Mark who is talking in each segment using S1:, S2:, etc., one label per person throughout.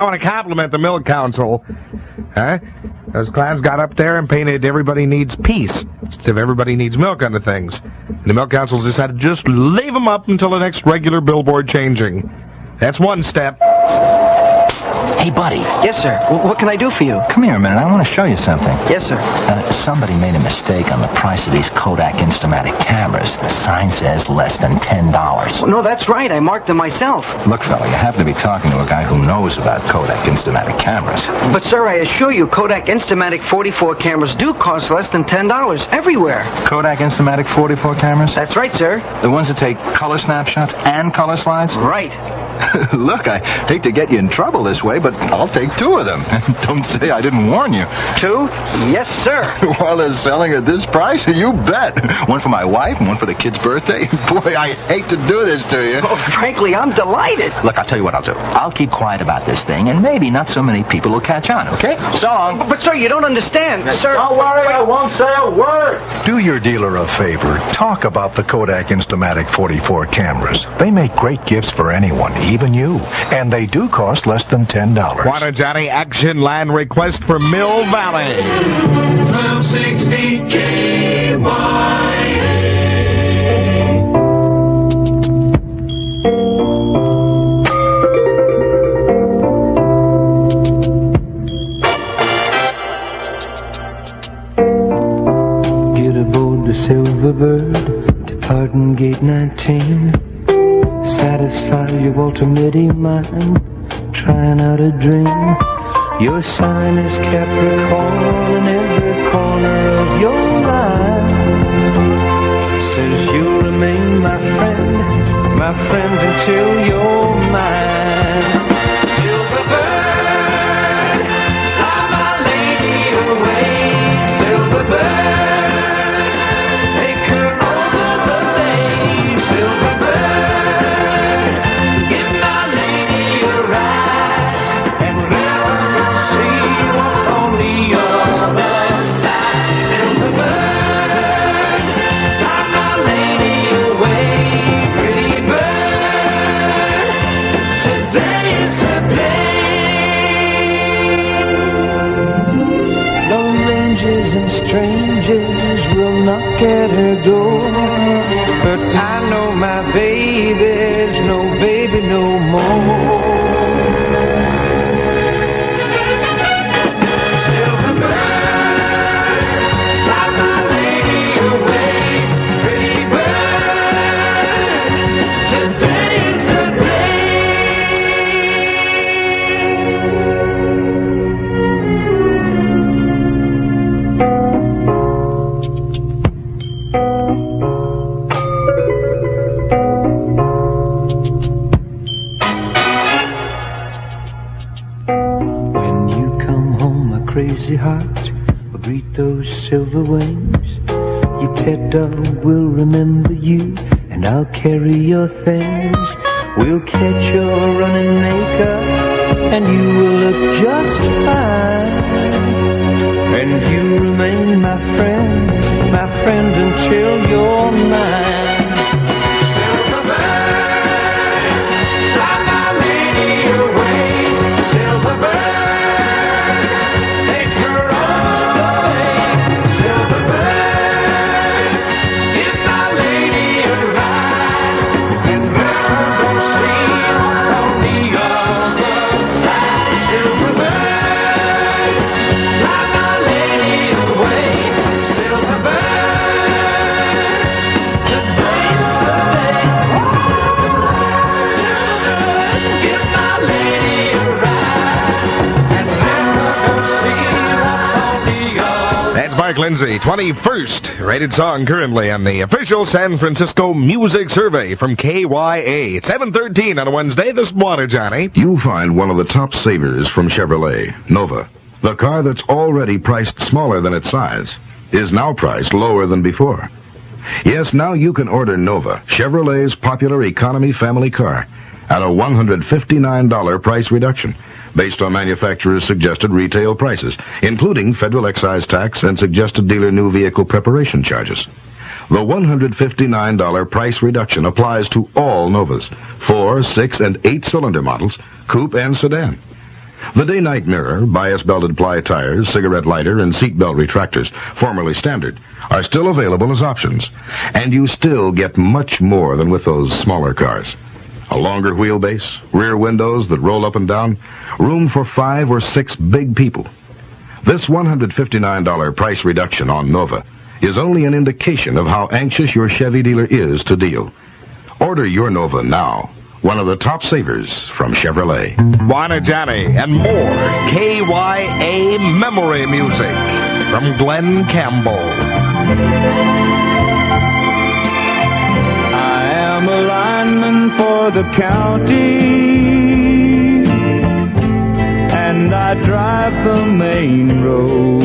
S1: I want to compliment the Milk Council. Huh? Those clowns got up there and painted "Everybody Needs Peace" instead of "Everybody Needs Milk" onto things. And the Milk Council decided to just leave them up until the next regular billboard changing. That's one step.
S2: Hey, buddy.
S3: Yes, sir. What can I do for you?
S2: Come here a minute. I want to show you something.
S3: Yes, sir.
S2: Somebody made a mistake on the price of these Kodak Instamatic cameras. The sign says less than $10.
S3: Well, no, that's right. I marked them myself.
S2: Look, fella, you happen to be talking to a guy who knows about Kodak Instamatic cameras.
S3: But, sir, I assure you, Kodak Instamatic 44 cameras do cost less than $10 everywhere.
S2: Kodak Instamatic 44 cameras?
S3: That's right, sir.
S2: The ones that take color snapshots and color slides?
S3: Right.
S2: Look, I hate to get you in trouble this way, but I'll take 2 of them. Don't say I didn't warn you.
S3: 2? Yes, sir.
S2: While they're selling at this price? You bet. One for my wife and one for the kid's birthday. Boy, I hate to do this to you.
S3: Oh, frankly, I'm delighted.
S2: Look, I'll tell you what I'll do. I'll keep quiet about this thing, and maybe not so many people will catch on, okay? So long.
S3: But sir, you don't understand. Sir,
S2: don't worry, I won't say a word.
S4: Do your dealer a favor. Talk about the Kodak Instamatic 44 cameras. They make great gifts for anyone, even you. And they do cost less than $10.
S1: Bwana Johnny Action Land request for Mill Valley.
S5: 1260 KYA.
S6: Get aboard the Silverbird, departing gate 19. Satisfy your ultimate mind, trying out a dream. Your sign is Capricorn in every corner of your life. Says you'll remain my friend until you're mine. Silverbird, fly my lady away. Silverbird, take her over the lane. Silverbird, strangers will knock at her door, but I know my baby's no baby no more. Crazy heart will greet those silver wings. Your pet dog will remember you, and I'll carry your things. We'll catch your running makeup, and you will look just fine. And you remain my friend until you're mine.
S1: Lindsay, 21st rated song currently on the official San Francisco Music Survey from KYA. It's 7:13 on a Wednesday. This Bwana Johnny.
S7: You'll find one of the top savers from Chevrolet, Nova. The car that's already priced smaller than its size is now priced lower than before. Yes, now you can order Nova, Chevrolet's popular economy family car, at a $159 price reduction, based on manufacturer's suggested retail prices, including federal excise tax and suggested dealer new vehicle preparation charges. The $159 price reduction applies to all Novas, 4, 6, and 8-cylinder models, coupe and sedan. The day-night mirror, bias-belted ply tires, cigarette lighter, and seatbelt retractors, formerly standard, are still available as options. And you still get much more than with those smaller cars. A longer wheelbase, rear windows that roll up and down, room for 5 or 6 big people. This $159 price reduction on Nova is only an indication of how anxious your Chevy dealer is to deal. Order your Nova now. One of the top savers from Chevrolet.
S1: Bwana Johnny and more KYA memory music from Glenn Campbell.
S6: I am a lineman for the county, and I drive the main road,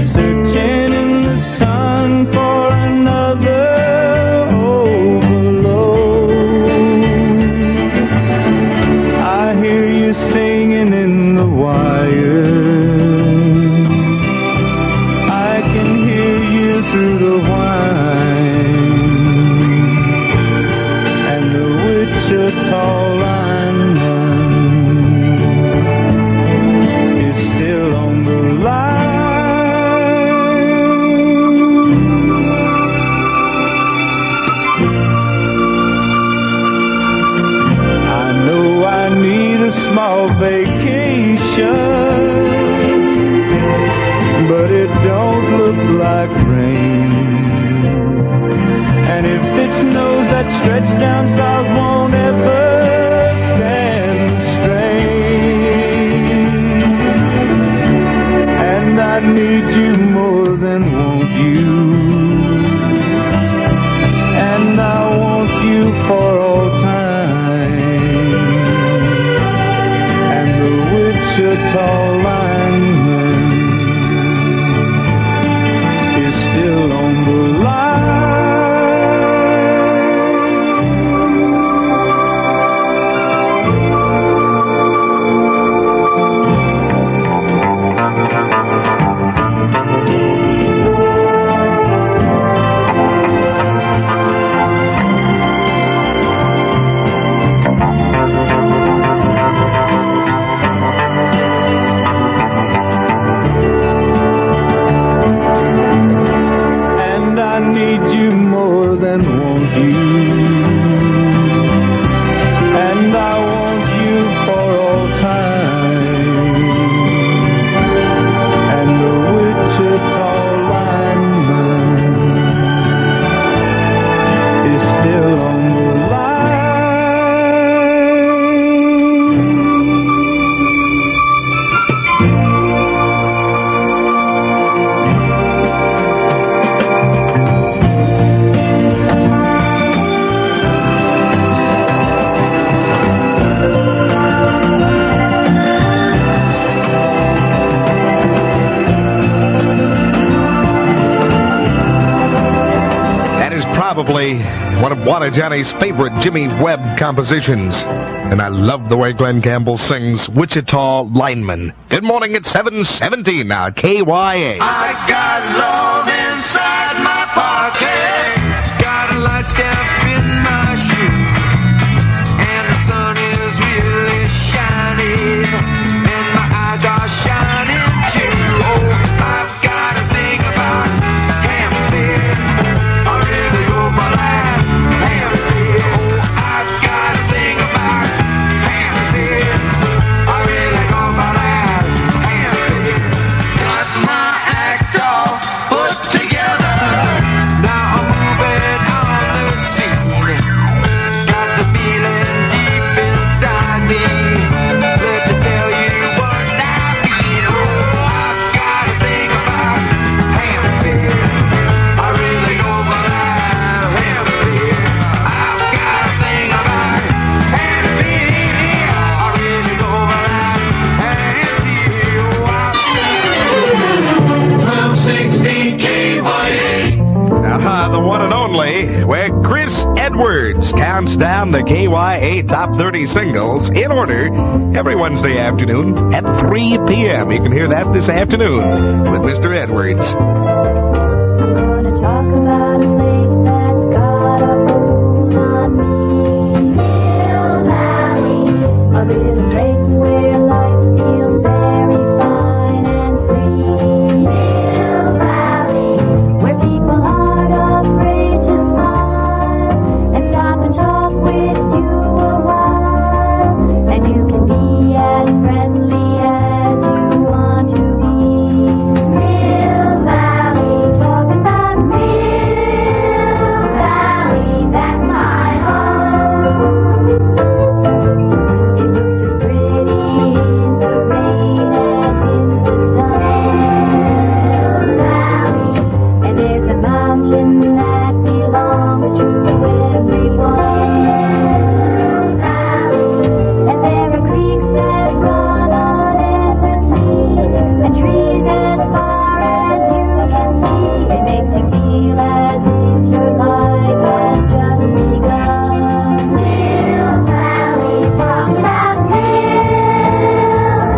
S6: searching in the sun for another singing in the wire. I can hear you through the whine, and the Wichita lineman is still on the line. I know I need a small vacation, but it don't look like rain. And if it snows, that stretch down south won't ever stand the strain. And I need you more than want you, and I want you for all time. Wichita lineman is still on the
S1: Probably one of Bwana Johnny's favorite Jimmy Webb compositions. And I love the way Glenn Campbell sings Wichita Lineman. Good morning, it's 7:17 now, KYA.
S5: I got love inside my pocket, got a light step in my shoe, and the sun is really shining, and my eyes are shining too. Oh, I've got to think about camping. I really hope my life camping. Oh, I've got to think about camping. I really hope my life camping. Got my act all put together. Now I'm moving on the scene. Got the feeling deep inside me. Let me tell you what I mean. Oh, I've got to think about camping. I really hope my life camping. I've got to think about camping. I really hope my life camping. 1260 KYA.
S1: The one and only, where Chris Edwards counts down the KYA Top 30 singles in order every Wednesday afternoon at 3 p.m. You can hear that this afternoon with Mr. Edwards.
S8: Gonna talk about a place that got a hold on me. Hill Valley, a little place place where life feels very fine and free. Mill Valley, where people aren't afraid to smile and stop and talk with you a while, and you can be as friendly as you want to be. Mill Valley, talking about Mill Valley, that's my home. It looks as pretty in the rain as in the sun. Mill Valley, and there's a mountain that belongs to everyone. Mill Valley, and there are creeks that run on endlessly, and trees as far as you can see. It makes you feel as if your life has just begun. Mill Valley, talk about Mill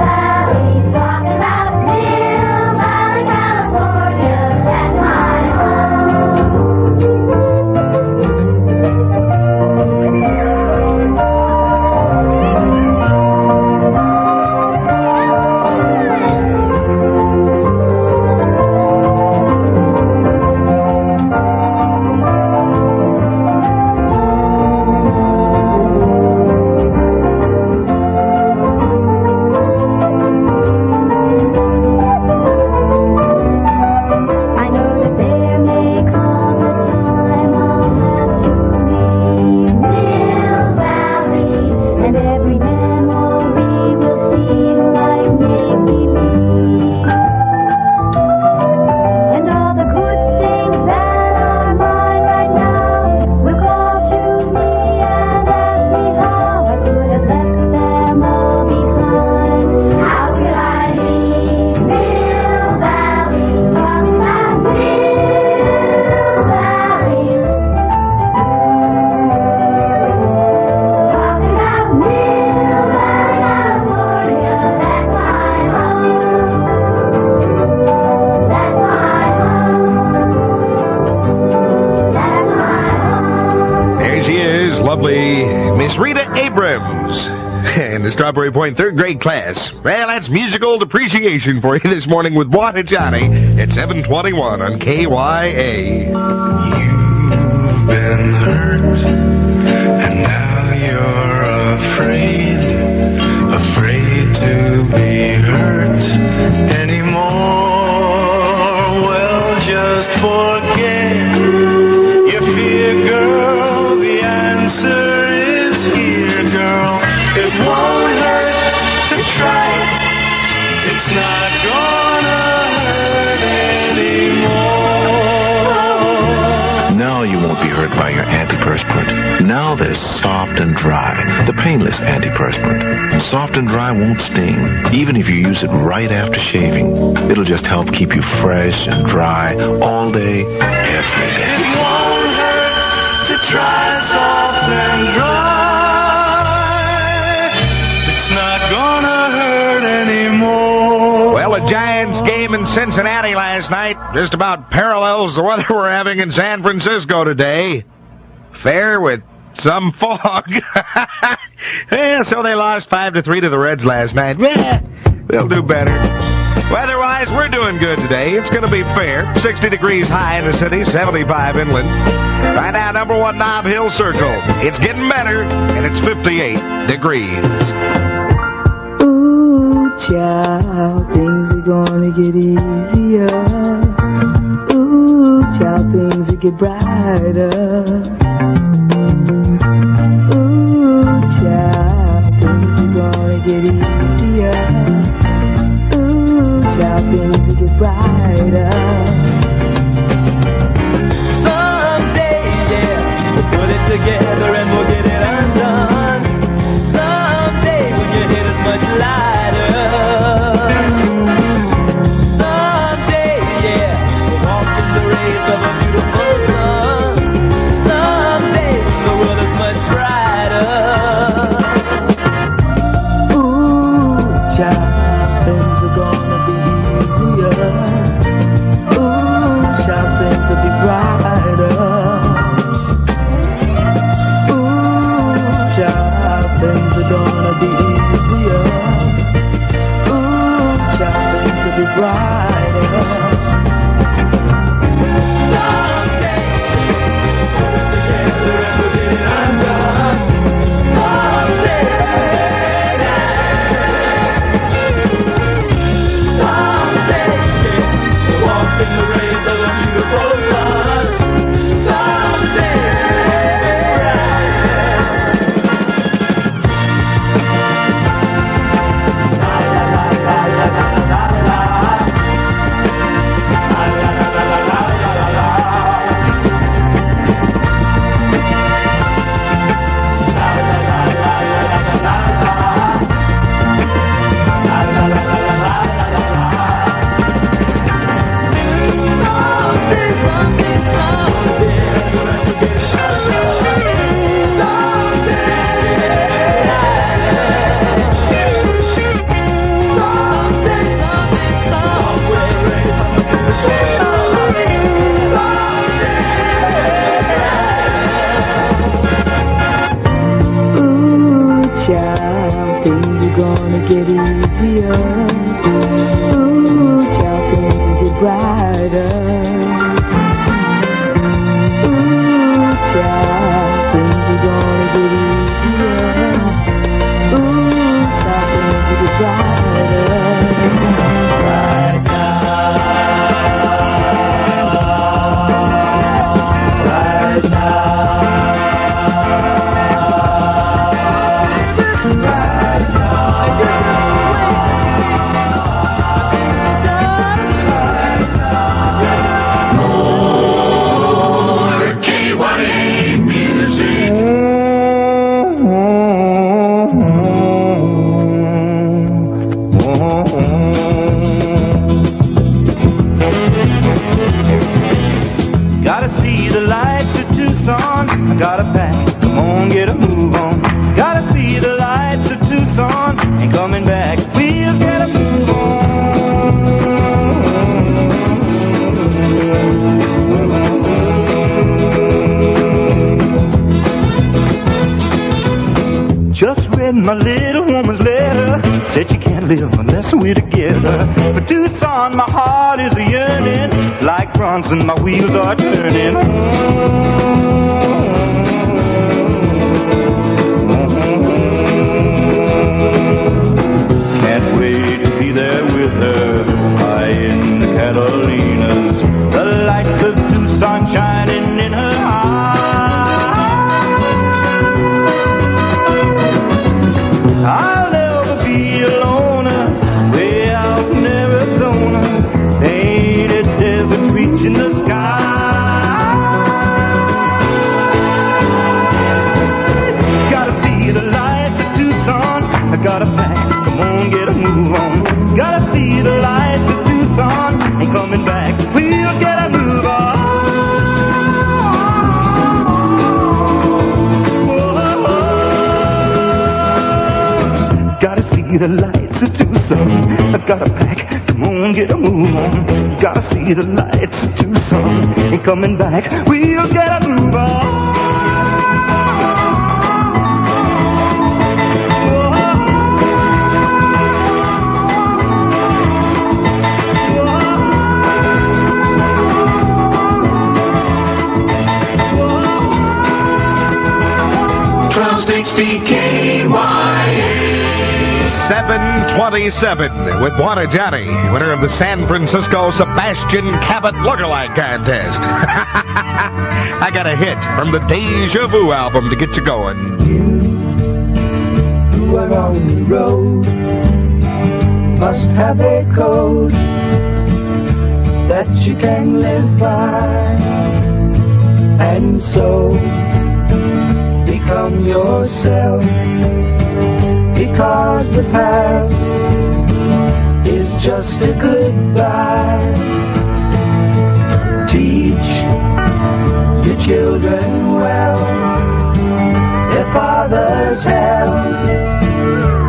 S8: Valley, talk about Mill Valley, California, that's my I know that there may come a time I'll have to leave Mill Valley, and every memory will seem like make-believe. And all the good things that are mine right now will call to me and ask me how I could have left them all behind. How could I leave Mill Valley? Talk about Mill Valley. Talk about Mill Valley, California, that's my home. That's my home. That's my home.
S1: There she is, lovely Miss Rita Abrams. In the Strawberry Point third grade class. Well, that's musical depreciation for you this morning with Bwana Johnny at 7:21 on KYA.
S5: You've been hurt, and now you're afraid to be hurt anymore. Well, just forget your fear, girl. The answer is here, girl. It won't hurt to try it. It's not gonna hurt anymore.
S4: Now you won't be hurt by your antiperspirant. Now there's Soft and Dry, the painless antiperspirant. Soft and Dry won't sting, even if you use it right after shaving. It'll just help keep you fresh and dry all day, every day.
S5: It won't hurt to try Soft and Dry. It's not gonna hurt anymore.
S1: Well, a Giants game in Cincinnati last night just about parallels the weather we're having in San Francisco today. Fair with some fog. Yeah, so they lost 5-3 to the Reds last night. Yeah, they'll do better. Weather-wise, we're doing good today. It's going to be fair. 60 degrees high in the city, 75 inland. Right now, number 1 Nob Hill Circle. It's getting better, and it's 58 degrees.
S6: Ooh, child, things are gonna get easier. Ooh, child, things will get brighter. Ooh, child, things are gonna get easier. Ooh, child, things will get brighter. Someday, yeah, we'll put it together and we'll get it undone. Someday, when your head is much lighter. Someday, yeah, we'll walk in the rays of a beautiful sun. Someday, when the world is much brighter. Ooh, child, things are gonna be easier. Ooh, child, things will be brighter. Ooh, child, things are gonna be easier. get brighter. Get easier. Ooh, child, things will get brighter. Ooh, child, things are gonna get easier. Ooh, child, things will get brighter. Right now. Right now. Gotta see the lights of Tucson. I gotta pack, come on, get a move on. Gotta see the lights of Tucson. Ain't coming back, we'll get a move on. Just read my little woman's letter. Said she can't live unless we're together. For Tucson, my heart is a yearning. Like Bronson, my wheels are turning. Can't wait to be there with her, high in the Catalinas. The lights of Tucson shining in her eyes. I'll never be a loner, way out in Arizona. Painted heavens reaching the sky. Gotta see the lights of Tucson. I gotta pack, come on, get a move on. Gotta see the lights of Tucson. Ain't coming back, we'll get a move on. Gotta see the lights of Tucson. I gotta pack, come on, get a move on. Gotta see the lights of Tucson. Ain't coming back, we'll get a move on.
S5: KYA
S1: 727 with Bwana Johnny, winner of the San Francisco Sebastian Cabot Lookalike Contest. I got a hit from the Deja Vu album to get you going.
S6: You are on the road, must have a code that you can live by, and so become yourself, because the past is just a goodbye. Teach your children well, their father's hell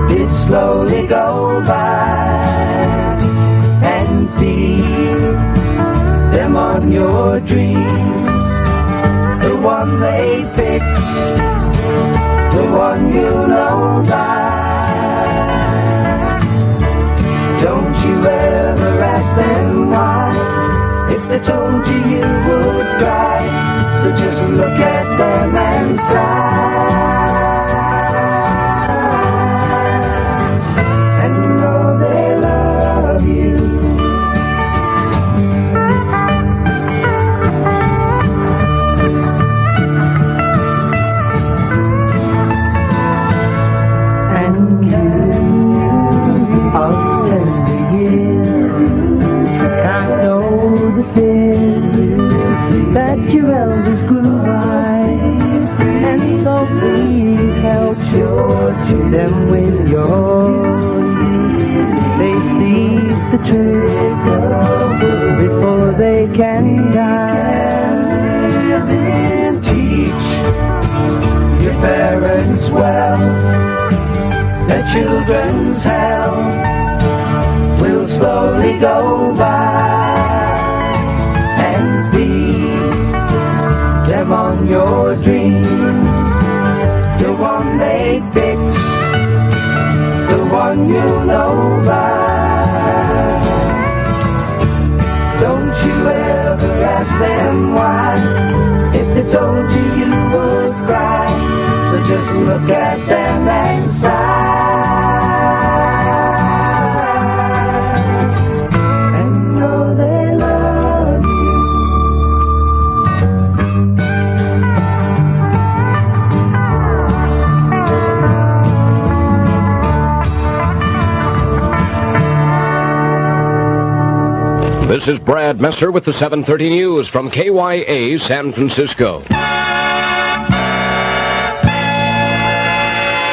S6: did slowly go by, and feed them on your dreams, the one they fix, the one you know by. Don't you ever ask they told you you would cry. So just look at them and sigh, and know they love you. And you, of tender years, can't know the fears that your elders grew by, and so please help them with yours. They see the truth before they can die. Then teach your parents well, their children's hell will slowly go by, and feed them on your dream, the one they fix, the one you know by. Don't you ever ask them why, if they told you you would cry. So just look at them and sigh, and know they love you.
S9: This is Brad Messer with the 7:30 News from KYA San Francisco.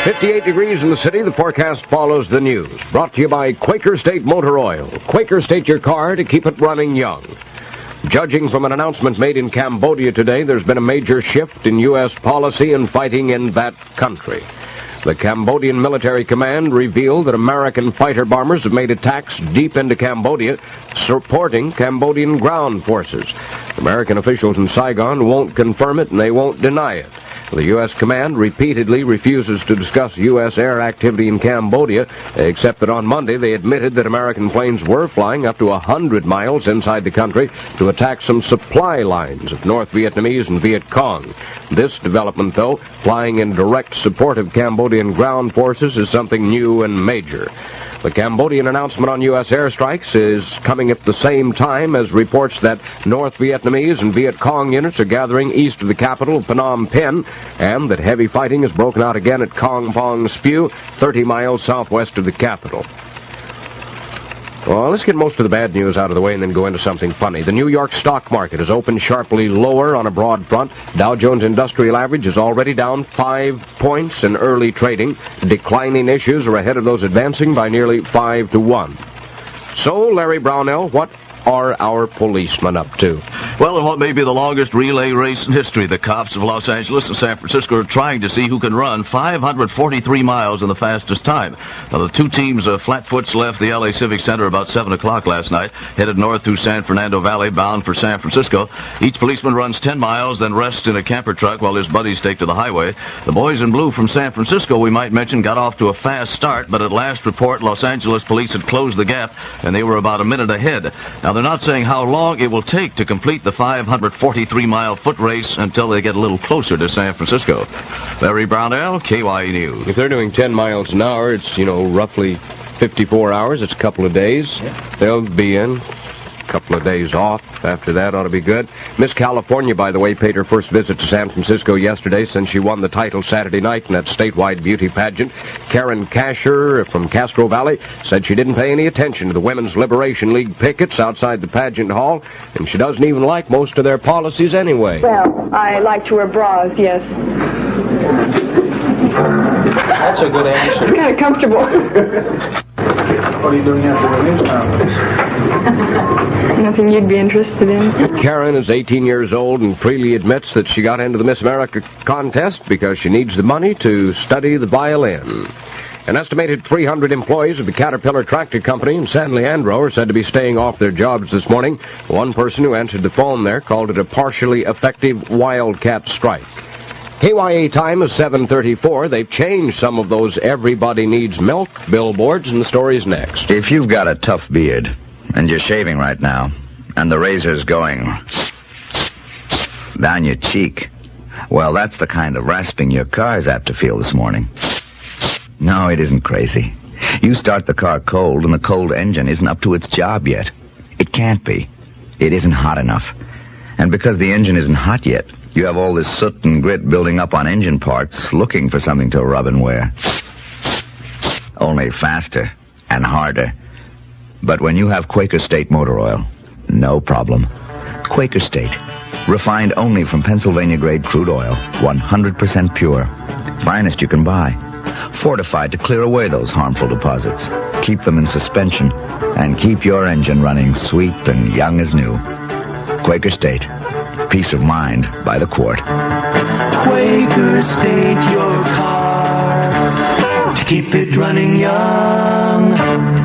S9: 58 degrees in the city. The forecast follows the news. Brought to you by Quaker State Motor Oil. Quaker State your car to keep it running young. Judging from an announcement made in Cambodia today, there's been a major shift in U.S. policy and fighting in that country. The Cambodian Military Command revealed that American fighter bombers have made attacks deep into Cambodia, supporting Cambodian ground forces. American officials in Saigon won't confirm it and they won't deny it. The U.S. command repeatedly refuses to discuss U.S. air activity in Cambodia, except that on Monday they admitted that American planes were flying up to 100 miles inside the country to attack some supply lines of North Vietnamese and Viet Cong. This development, though, flying in direct support of Cambodian ground forces, is something new and major. The Cambodian announcement on U.S. airstrikes is coming at the same time as reports that North Vietnamese and Viet Cong units are gathering east of the capital, Phnom Penh, and that heavy fighting has broken out again at Kong Pong Spew, 30 miles southwest of the capital. Well, let's get most of the bad news out of the way and then go into something funny. The New York stock market has opened sharply lower on a broad front. Dow Jones Industrial Average is already down 5 points in early trading. Declining issues are ahead of those advancing by nearly 5-1. So, Larry Brownell, what are our policemen up to?
S10: Well, in what may be the longest relay race in history, the cops of Los Angeles and San Francisco are trying to see who can run 543 miles in the fastest time. Now, the two teams of Flatfoots left the LA Civic Center about 7 o'clock last night, headed north through San Fernando Valley, bound for San Francisco. Each policeman runs 10 miles, then rests in a camper truck while his buddies take to the highway. The boys in blue from San Francisco, we might mention, got off to a fast start, but at last report, Los Angeles police had closed the gap, and they were about a minute ahead. Now, they're not saying how long it will take to complete the 543-mile foot race until they get a little closer to San Francisco. Larry Brownell, KYE News.
S9: If they're doing 10 miles an hour, it's, roughly 54 hours. It's a couple of days. Yeah. They'll be in. Couple of days off. After that ought to be good. Miss California, by the way, paid her first visit to San Francisco yesterday since she won the title Saturday night in that statewide beauty pageant. Karen Casher from Castro Valley said she didn't pay any attention to the Women's Liberation League pickets outside the pageant hall, and she doesn't even like most of their policies anyway.
S11: Well, I like to wear bras, yes.
S12: That's a good answer.
S11: It's kind of comfortable.
S12: What are you doing after the news conference?
S11: Nothing you'd be interested in.
S9: Karen is 18 years old and freely admits that she got into the Miss America contest because she needs the money to study the violin. An estimated 300 employees of the Caterpillar Tractor Company in San Leandro are said to be staying off their jobs this morning. One person who answered the phone there called it a partially effective wildcat strike. KYA time is 7:34. They've changed some of those everybody needs milk billboards, and the story's next.
S13: If you've got a tough beard and you're shaving right now, and the razor's going down your cheek. Well, that's the kind of rasping your car's apt to feel this morning. No, it isn't crazy. You start the car cold, and the cold engine isn't up to its job yet. It can't be. It isn't hot enough. And because the engine isn't hot yet, you have all this soot and grit building up on engine parts, looking for something to rub and wear. Only faster and harder. But when you have Quaker State motor oil, no problem. Quaker State, refined only from Pennsylvania-grade crude oil, 100% pure. Finest you can buy. Fortified to clear away those harmful deposits, keep them in suspension, and keep your engine running sweet and young as new. Quaker State. Peace of mind by the quart.
S6: Quaker State your car to keep it running young.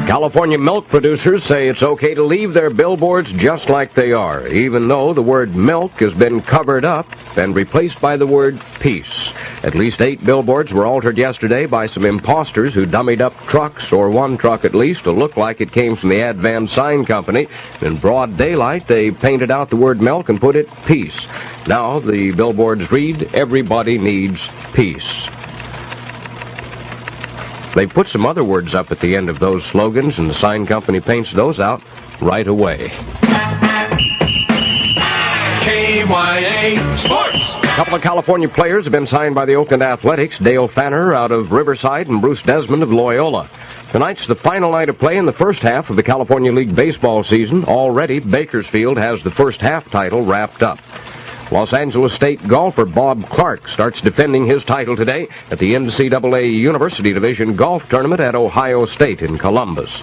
S9: California milk producers say it's okay to leave their billboards just like they are, even though the word milk has been covered up and replaced by the word peace. At least 8 billboards were altered yesterday by some imposters who dummied up trucks, or one truck at least, to look like it came from the Advan Sign Company. In broad daylight, they painted out the word milk and put it peace. Now the billboards read, "Everybody needs peace." They put some other words up at the end of those slogans, and the sign company paints those out right away.
S5: KYA Sports.
S9: A couple of California players have been signed by the Oakland Athletics, Dale Fanner out of Riverside and Bruce Desmond of Loyola. Tonight's the final night of play in the first half of the California League baseball season. Already, Bakersfield has the first half title wrapped up. Los Angeles State golfer Bob Clark starts defending his title today at the NCAA University Division Golf Tournament at Ohio State in Columbus.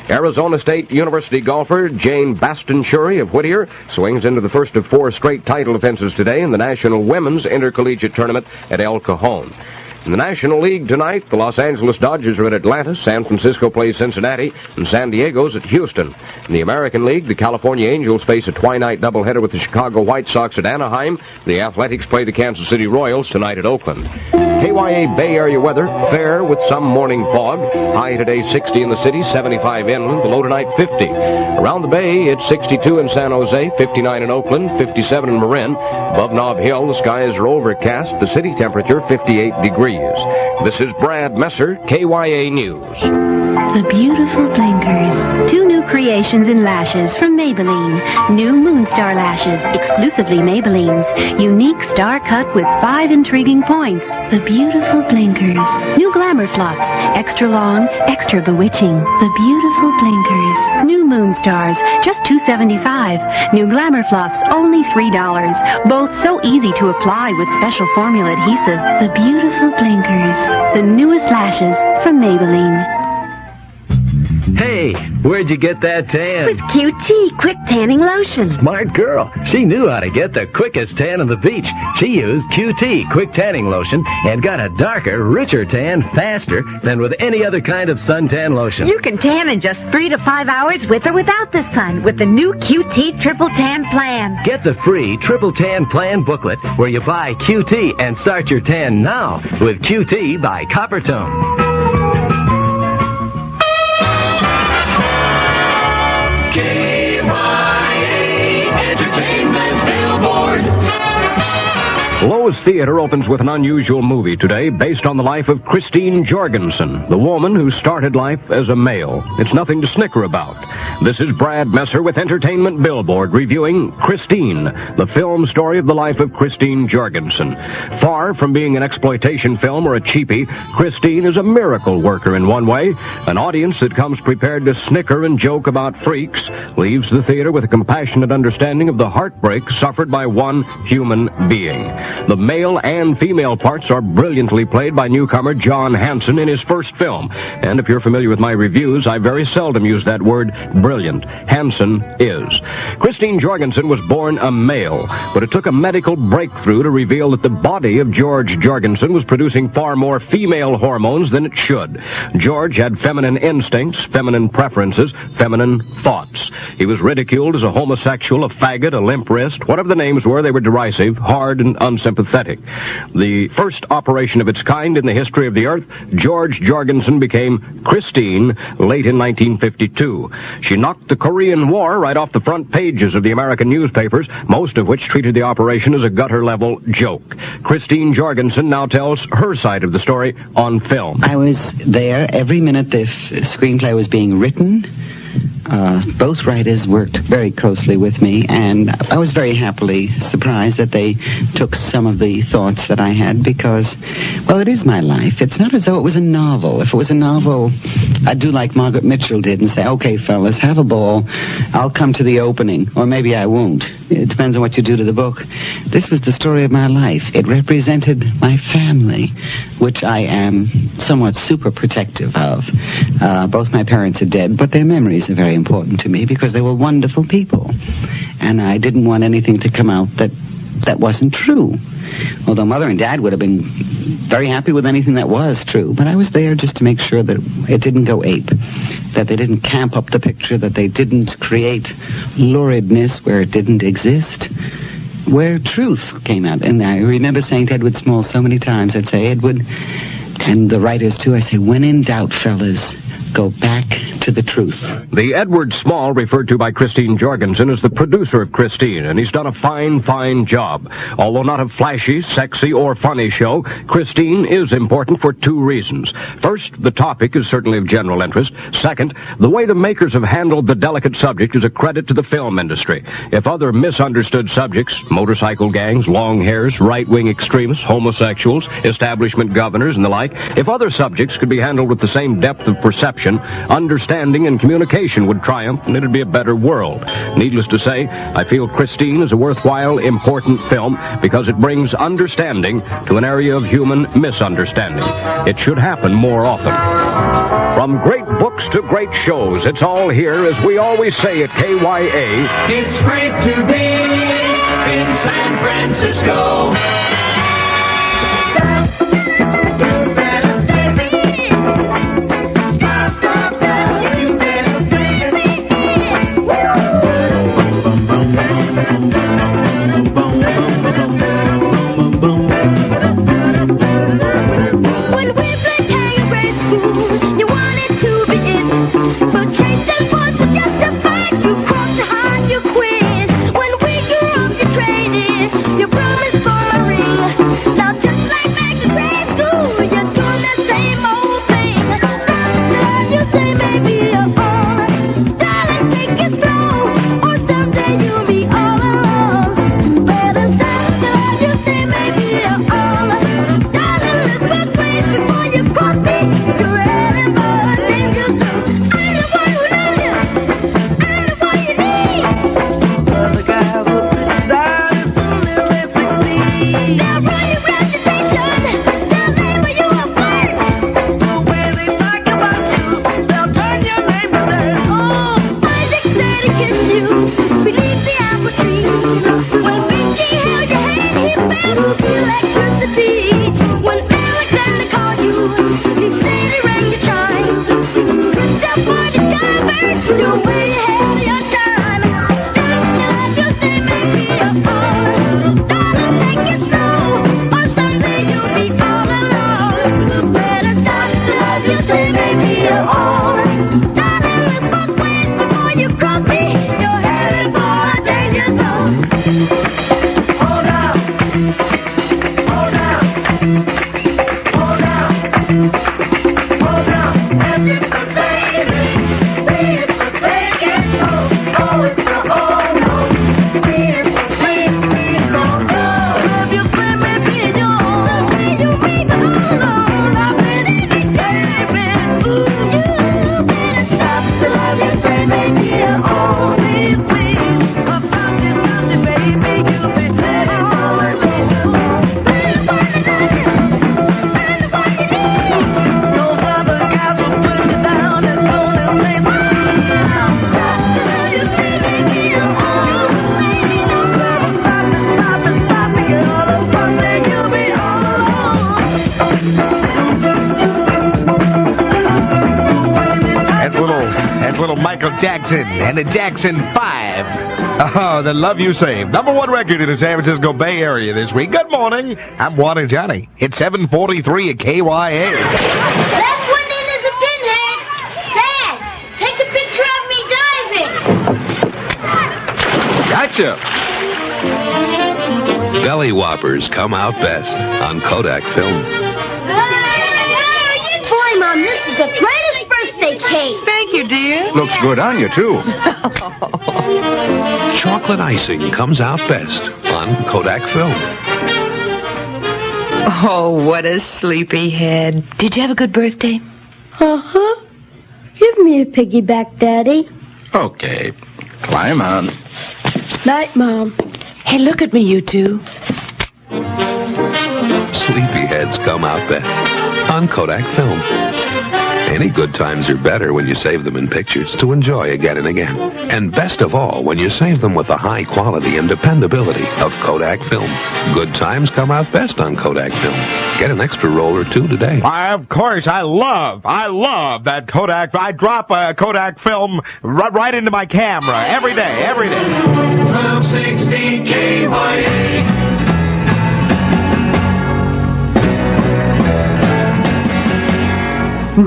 S9: Arizona State University golfer Jane Bastenshuri of Whittier swings into the first of 4 straight title defenses today in the National Women's Intercollegiate Tournament at El Cajon. In the National League tonight, the Los Angeles Dodgers are at Atlanta, San Francisco plays Cincinnati, and San Diego's at Houston. In the American League, the California Angels face a twilight doubleheader with the Chicago White Sox at Anaheim. The Athletics play the Kansas City Royals tonight at Oakland. KYA Bay Area weather, fair with some morning fog. High today 60 in the city, 75 inland, the low tonight 50. Around the bay, it's 62 in San Jose, 59 in Oakland, 57 in Marin. Above Nob Hill, the skies are overcast, the city temperature 58 degrees. This is Brad Messer, KYA News.
S14: The beautiful blinkers. 2 new creations in lashes from Maybelline. New Moonstar lashes, exclusively Maybelline's. Unique star cut with 5 intriguing points. The beautiful blinkers. New Glamour Fluffs, extra long, extra bewitching. The beautiful blinkers. New Moonstars, just $2.75. New Glamour Fluffs, only $3. Both so easy to apply with special formula adhesive. The beautiful blinkers. The newest lashes from Maybelline.
S15: Hey, where'd you get that tan?
S14: With QT Quick Tanning Lotion.
S15: Smart girl. She knew how to get the quickest tan on the beach. She used QT Quick Tanning Lotion and got a darker, richer tan faster than with any other kind of suntan lotion.
S16: You can tan in just 3 to 5 hours with or without the sun with the new QT Triple Tan Plan.
S15: Get the free Triple Tan Plan booklet where you buy QT and start your tan now with QT by Coppertone.
S9: Lowe's Theater opens with an unusual movie today based on the life of Christine Jorgensen, the woman who started life as a male. It's nothing to snicker about. This is Brad Messer with Entertainment Billboard reviewing Christine, the film story of the life of Christine Jorgensen. Far from being an exploitation film or a cheapie, Christine is a miracle worker in one way. An audience that comes prepared to snicker and joke about freaks leaves the theater with a compassionate understanding of the heartbreak suffered by one human being. The male and female parts are brilliantly played by newcomer John Hanson in his first film. And if you're familiar with my reviews, I very seldom use that word brilliant. Hanson is. Christine Jorgensen was born a male, but it took a medical breakthrough to reveal that the body of George Jorgensen was producing far more female hormones than it should. George had feminine instincts, feminine preferences, feminine thoughts. He was ridiculed as a homosexual, a faggot, a limp wrist. Whatever the names were, they were derisive, hard, and unsympathetic. pathetic. The first operation of its kind in the history of the Earth, George Jorgensen became Christine late in 1952. She knocked the Korean War right off the front pages of the American newspapers, most of which treated the operation as a gutter-level joke. Christine Jorgensen now tells her side of the story on film.
S17: I was there every minute this screenplay was being written. Both writers worked very closely with me, and I was very happily surprised that they took some of the thoughts that I had because, well, it is my life. It's not as though it was a novel. If it was a novel, I'd do like Margaret Mitchell did and say, okay, fellas, have a ball. I'll come to the opening, or maybe I won't. It depends on what you do to the book. This was the story of my life. It represented my family, which I am somewhat super protective of. Both my parents are dead, but their memories are very important to me because they were wonderful people. And I didn't want anything to come out that wasn't true. Although Mother and Dad would have been very happy with anything that was true. But I was there just to make sure that it didn't go ape, that they didn't camp up the picture, that they didn't create luridness where it didn't exist, where truth came out. And I remember saying to Edward Small so many times, I'd say, Edward, and the writers too, I say, when in doubt, fellas, go back to the truth.
S9: The Edward Small, referred to by Christine Jorgensen, is the producer of Christine, and he's done a fine job. Although not a flashy, sexy, or funny show, Christine is important for two reasons. First, the topic is certainly of general interest. Second, the way the makers have handled the delicate subject is a credit to the film industry. If other misunderstood subjects, motorcycle gangs, long hairs, right-wing extremists, homosexuals, establishment governors, and the like, if other subjects could be handled with the same depth of perception, understanding and communication would triumph, and it'd be a better world. Needless to say, I feel Christine is a worthwhile, important film because it brings understanding to an area of human misunderstanding. It should happen more often. From great books to great shows, it's all here, as we always say at KYA.
S5: It's great to be in San Francisco.
S8: You promised for a ring.
S1: That's little Michael Jackson and the Jackson 5. Oh, the Love You Save. #1 record in the San Francisco Bay Area this week. Good morning. I'm Bwana Johnny. It's 7:43 at KYA.
S8: Last one in is a pinhead. Dad, take a picture of me diving.
S18: Gotcha. Belly Whoppers come out best on Kodak film.
S8: Boy, Mom, this is the greatest birthday cake.
S16: Thank you, dear.
S18: Looks good on you, too. Chocolate icing comes out best on Kodak film.
S16: Oh, what a sleepyhead. Did you have a good birthday?
S8: Uh-huh. Give me a piggyback, Daddy.
S18: Okay, climb on.
S8: Night, Mom.
S16: Hey, look at me, you two.
S18: Sleepyheads come out best on Kodak film. Any good times are better when you save them in pictures to enjoy again and again. And best of all, when you save them with the high quality and dependability of Kodak film. Good times come out best on Kodak film. Get an extra roll or two today.
S1: Why, of course, I love that Kodak. I drop a Kodak film right into my camera every day.
S5: 1260 KYA.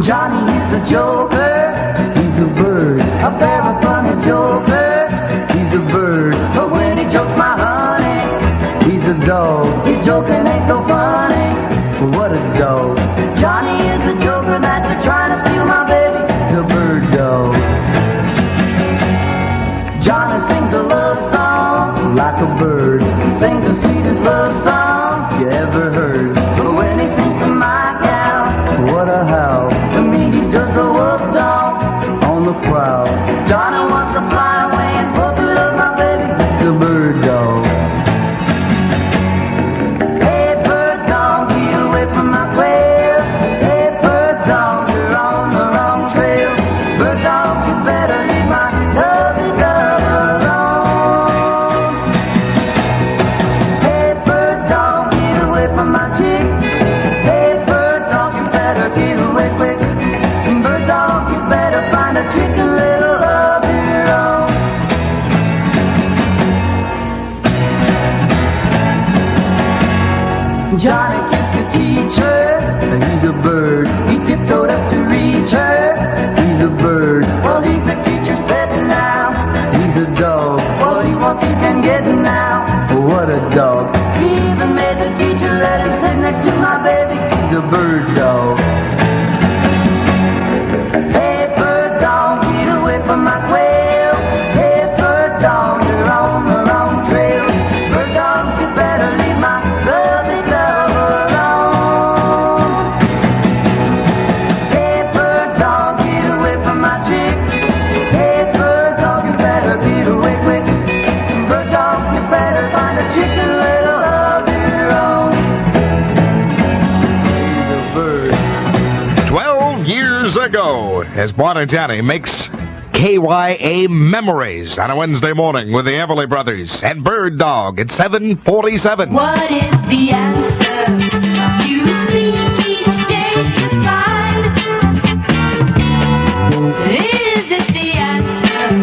S6: Johnny is a joker, he's a bird, a very funny joker, he's a bird, but when he jokes my honey, he's a dog, his joking ain't so funny, what a dog. Johnny is a joker that's trying to steal my baby, the bird dog. Johnny sings a love song like a bird, sings the sweetest love song you ever heard, but when he sings to my gal, what a howl. To me, he's just a wolf dog on the prowl. Johnny wants to fly away and puppet up my baby, the bird dog. Hey, bird dog, get away from my quail. Hey, bird dog, you're on the wrong trail. Bird dog, you better leave my lovely dove alone. Hey, bird dog, get away from my chick. Hey, bird dog, you better get away quick. Bird dog, you better find a chicken little of your own. Johnny kissed the teacher, he's a bird. He tiptoed up to reach her, he's a bird. Well, he's the teacher's pet now, he's a dog. All he wants he can get now, what a dog. He even made the teacher let him sit next to my baby, he's a bird dog. Hey, bird dog, get away from my quail. Hey, bird dog, you're on the wrong trail. Bird dog, you better leave my lovely dove alone. Hey, bird dog, get away from my chick. Hey, bird dog, you better get away quick. Bird dog, you better find a chicken little of your own. He's a bird.
S1: 12 years ago, as Bwana Johnny makes KYA Memories on a Wednesday morning with the Everly Brothers and Bird Dog at 7:47.
S8: What is the answer you seek each day to find? Is it the answer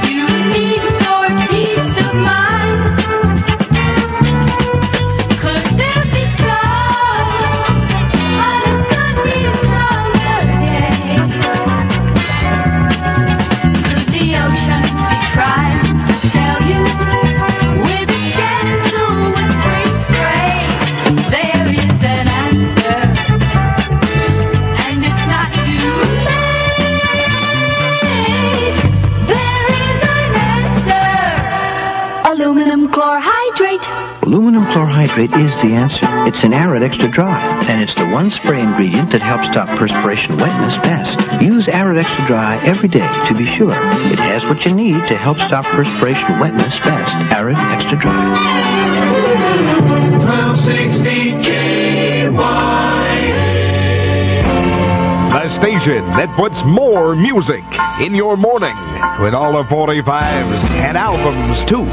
S8: you need for peace of mind? Could there be sorrow on a sunny summer day? Could the ocean be trying to tell you with its gentle whispering strain there is an answer, and it's not too late. There is an answer. Aluminum chlorhydrate.
S19: Aluminum chlorhydrate is the answer. It's an Arid Extra Dry, and it's the one spray ingredient that helps stop perspiration wetness best. Use Arid Extra Dry every day to be sure it has what you need to help stop perspiration wetness best. Arid Extra Dry.
S5: 1260 KYA.
S1: The station that puts more music in your morning with all the 45s and albums, too.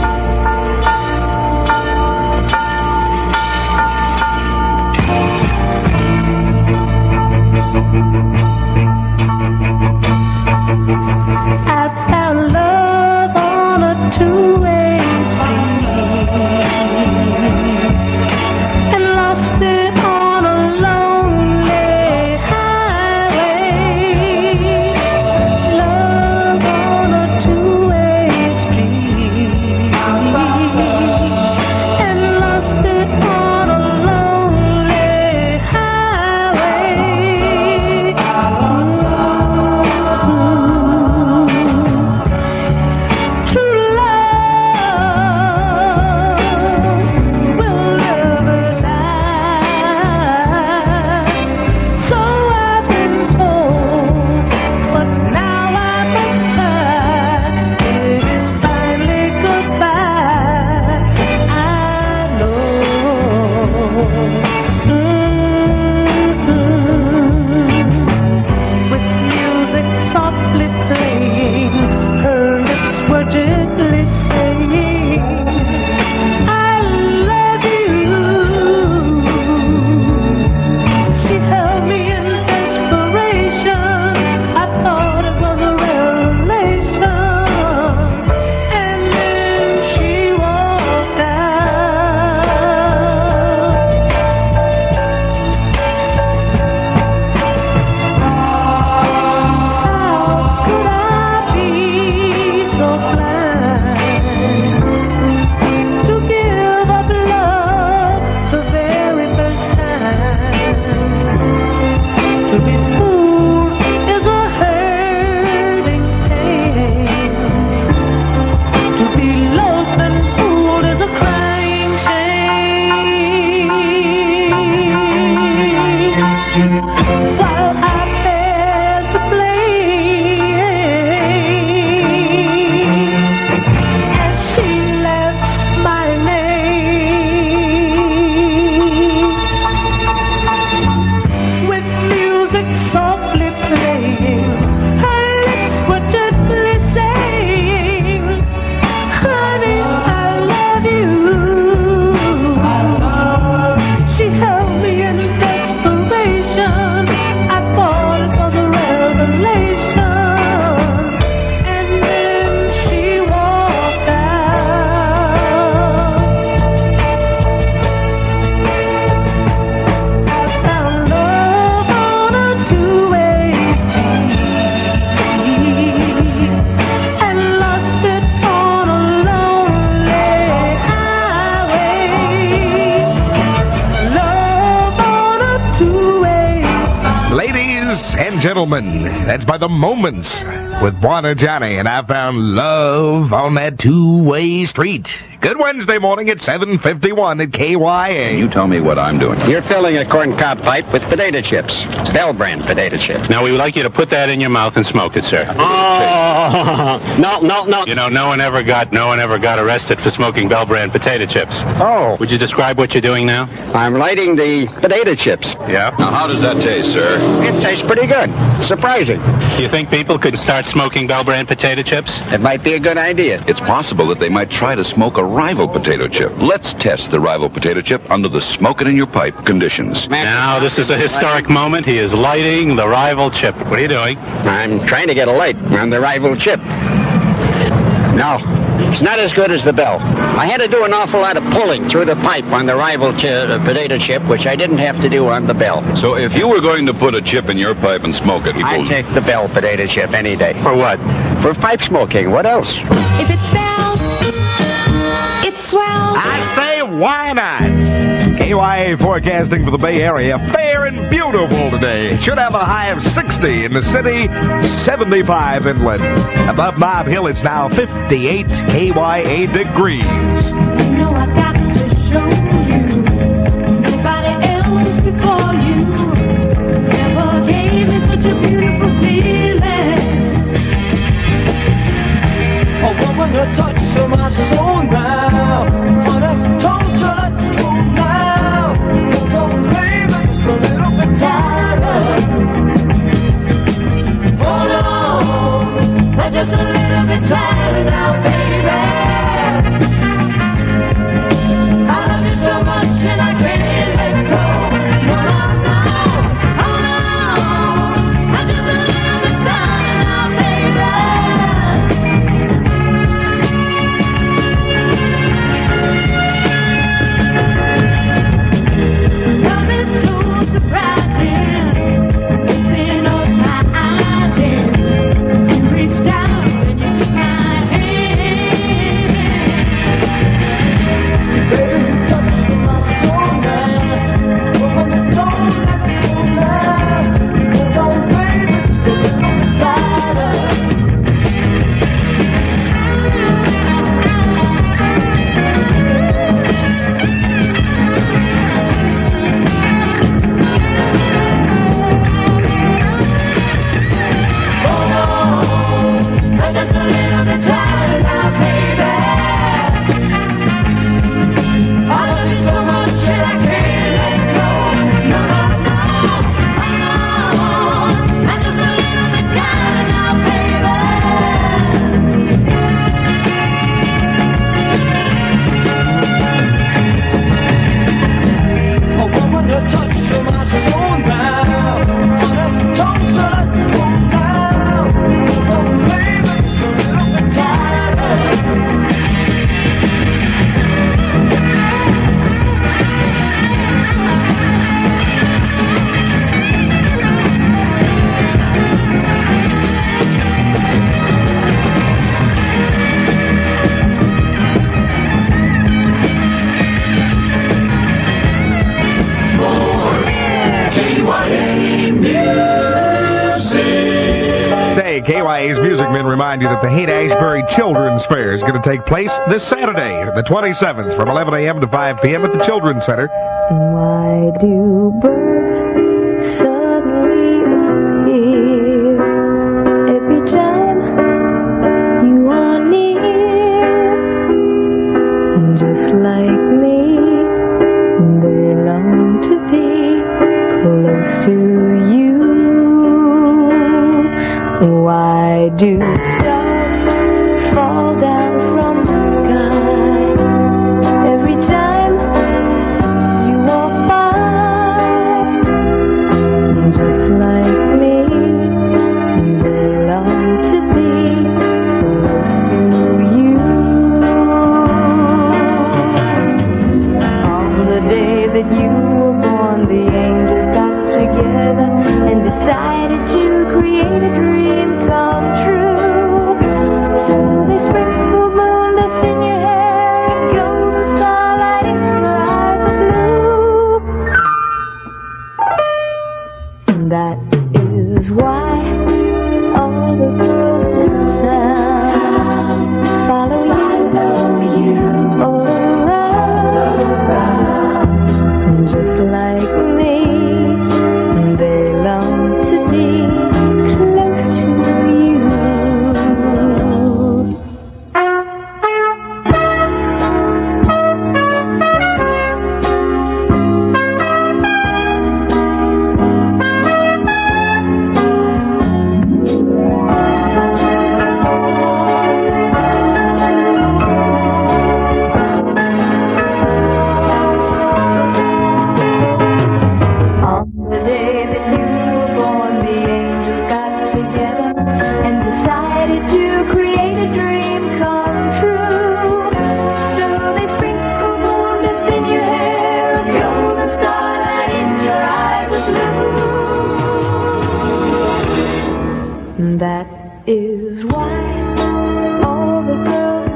S1: gentlemen, that's by the Moments with Bwana Johnny, and I found love on that two-way street. Good Wednesday morning at 7:51 at KYA.
S20: You tell me what I'm doing.
S21: You're filling a corncob pipe with potato chips. Bell brand potato chips.
S22: Now, we would like you to put that in your mouth and smoke it, sir.
S21: Oh, no.
S22: You know, no one ever got arrested for smoking Bell brand potato chips.
S21: Oh.
S22: Would you describe what you're doing now?
S21: I'm lighting the potato chips.
S22: Yeah?
S20: Now, how does that taste, sir?
S21: It tastes pretty good. Surprising.
S22: You think people could start smoking Bell brand potato chips?
S21: It might be a good idea.
S20: It's possible that they might try to smoke a rival potato chip. Let's test the rival potato chip under the smoke-it-in-your-pipe conditions.
S22: Now, this is a historic moment. He is lighting the rival chip. What are you doing?
S21: I'm trying to get a light on the rival chip. No, it's not as good as the Bell. I had to do an awful lot of pulling through the pipe on the rival potato chip, which I didn't have to do on the Bell.
S20: So if you were going to put a chip in your pipe and smoke it,
S21: I'd take the Bell potato chip any day.
S22: For what?
S21: For pipe smoking. What else?
S14: If it's Bell, it's swell.
S1: I say, why not? KYA forecasting for the Bay Area. Fair and beautiful today. Should have a high of 60 in the city, 75 inland. Above Nob Hill, it's now 58 KYA degrees.
S8: You know I got to show you. Nobody else before you never gave me such a beautiful feeling. A woman to touch my soul now. On a total soul now. Oh, baby, just a little bit tighter. Hold on, just a little bit tighter now, baby. I love you so much and I can't let go. No, no, no. Oh, no. I'm just a little bit tired now, baby. Love is so surprising. Open up my eyes and you reach down and you took my hand. Baby, you touched my soul now. But when you don't let me go now, you don't, baby, just a little bit tighter. Oh no, I'm just a little bit tired now, baby. I love you so much and I can't let go. No, no, no. Oh, I'm just a little bit tired now, baby. A woman to touch my soul now. On a total soul now. Oh, baby, just a little bit tighter.
S1: Say, KYA's Music Men remind you that the Haight-Ashbury Children's Fair is going to take place this Saturday, the 27th, from 11 a.m. to 5 p.m. at the Children's Center.
S8: Why do birds suddenly appear every time you are near? Just like me, they long to be close to you. Why do stars fall down from the sky every time you walk by? Just like me, they long to be close to you. On the day that you were born, the angels got together and decided to create a dream come true. is why all the girls in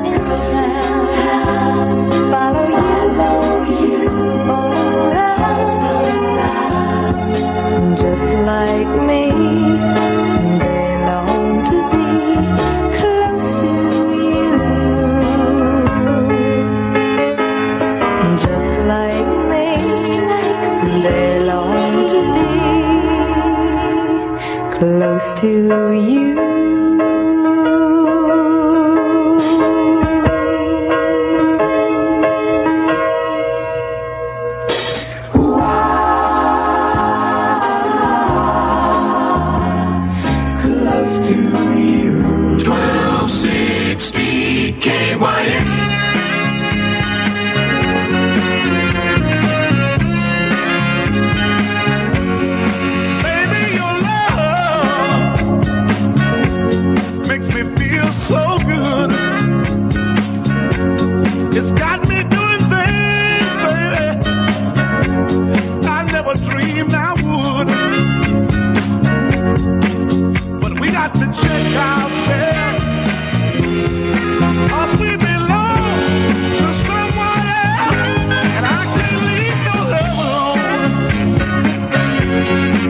S8: town follow you around. Just like me, they long to be close to you. Just like me, they long to be close to you.
S5: Close to you. 1260 KYM. Makes me feel so good. It's got me doing things, baby, I never dreamed I would. But we got to check ourselves, 'cause we belong to someone else, and I can't leave your love alone.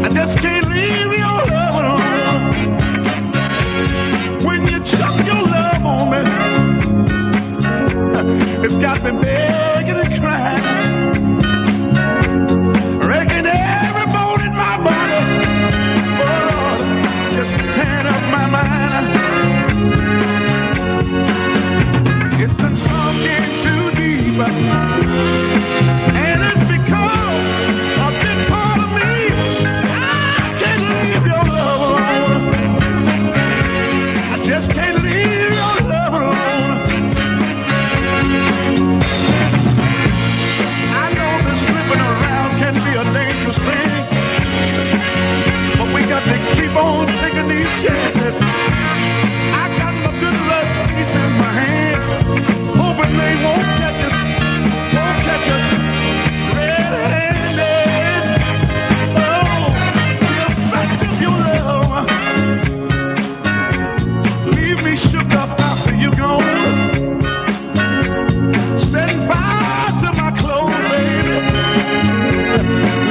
S5: I just can't leave your love alone. When you chuck your love on me, it's got me begging and crying, wrecking every bone in my body. Oh, just tearing up my mind. It's been sunk in too deep, and it's because a big part of me, I can't leave your love alone. I just can't leave your love alone. I know that slipping around can be a dangerous thing, but we got to keep on taking these chances. I got my good luck piece in my hand, hoping they won't catch us red-handed. Oh, the effect of your love leave me shook up after you gone. Setting fire to my clothes, baby,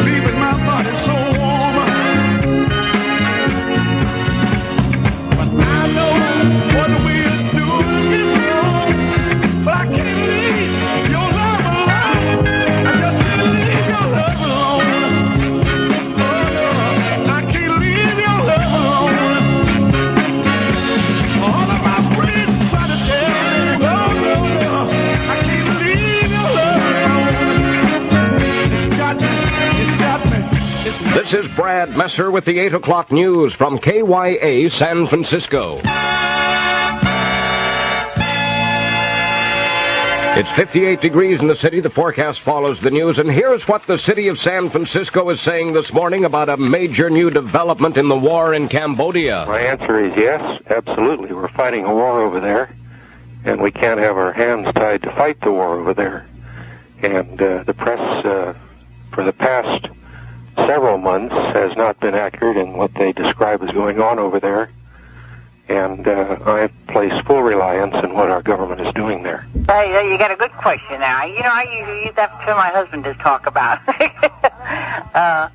S5: leaving my body so warm. But I know what we're doing is wrong. But I can't leave your love alone. I just can't leave your love alone. Oh no, I can't leave your love alone. All of my friends try to tell me, oh no, no, I can't leave your love alone. It's got me.
S9: This is Brad Messer with the 8 o'clock news from KYA San Francisco. It's 58 degrees in the city. The forecast follows the news, and here's what the city of San Francisco is saying this morning about a major new development in the war in Cambodia.
S2: My answer is yes, absolutely. We're fighting a war over there, and we can't have our hands tied to fight the war over there. And the press, for the past several months, has not been accurate in what they describe as going on over there. And I place full reliance in what our government is doing there.
S3: Hey, you got a good question now. You know, I usually use that for my husband to talk about. I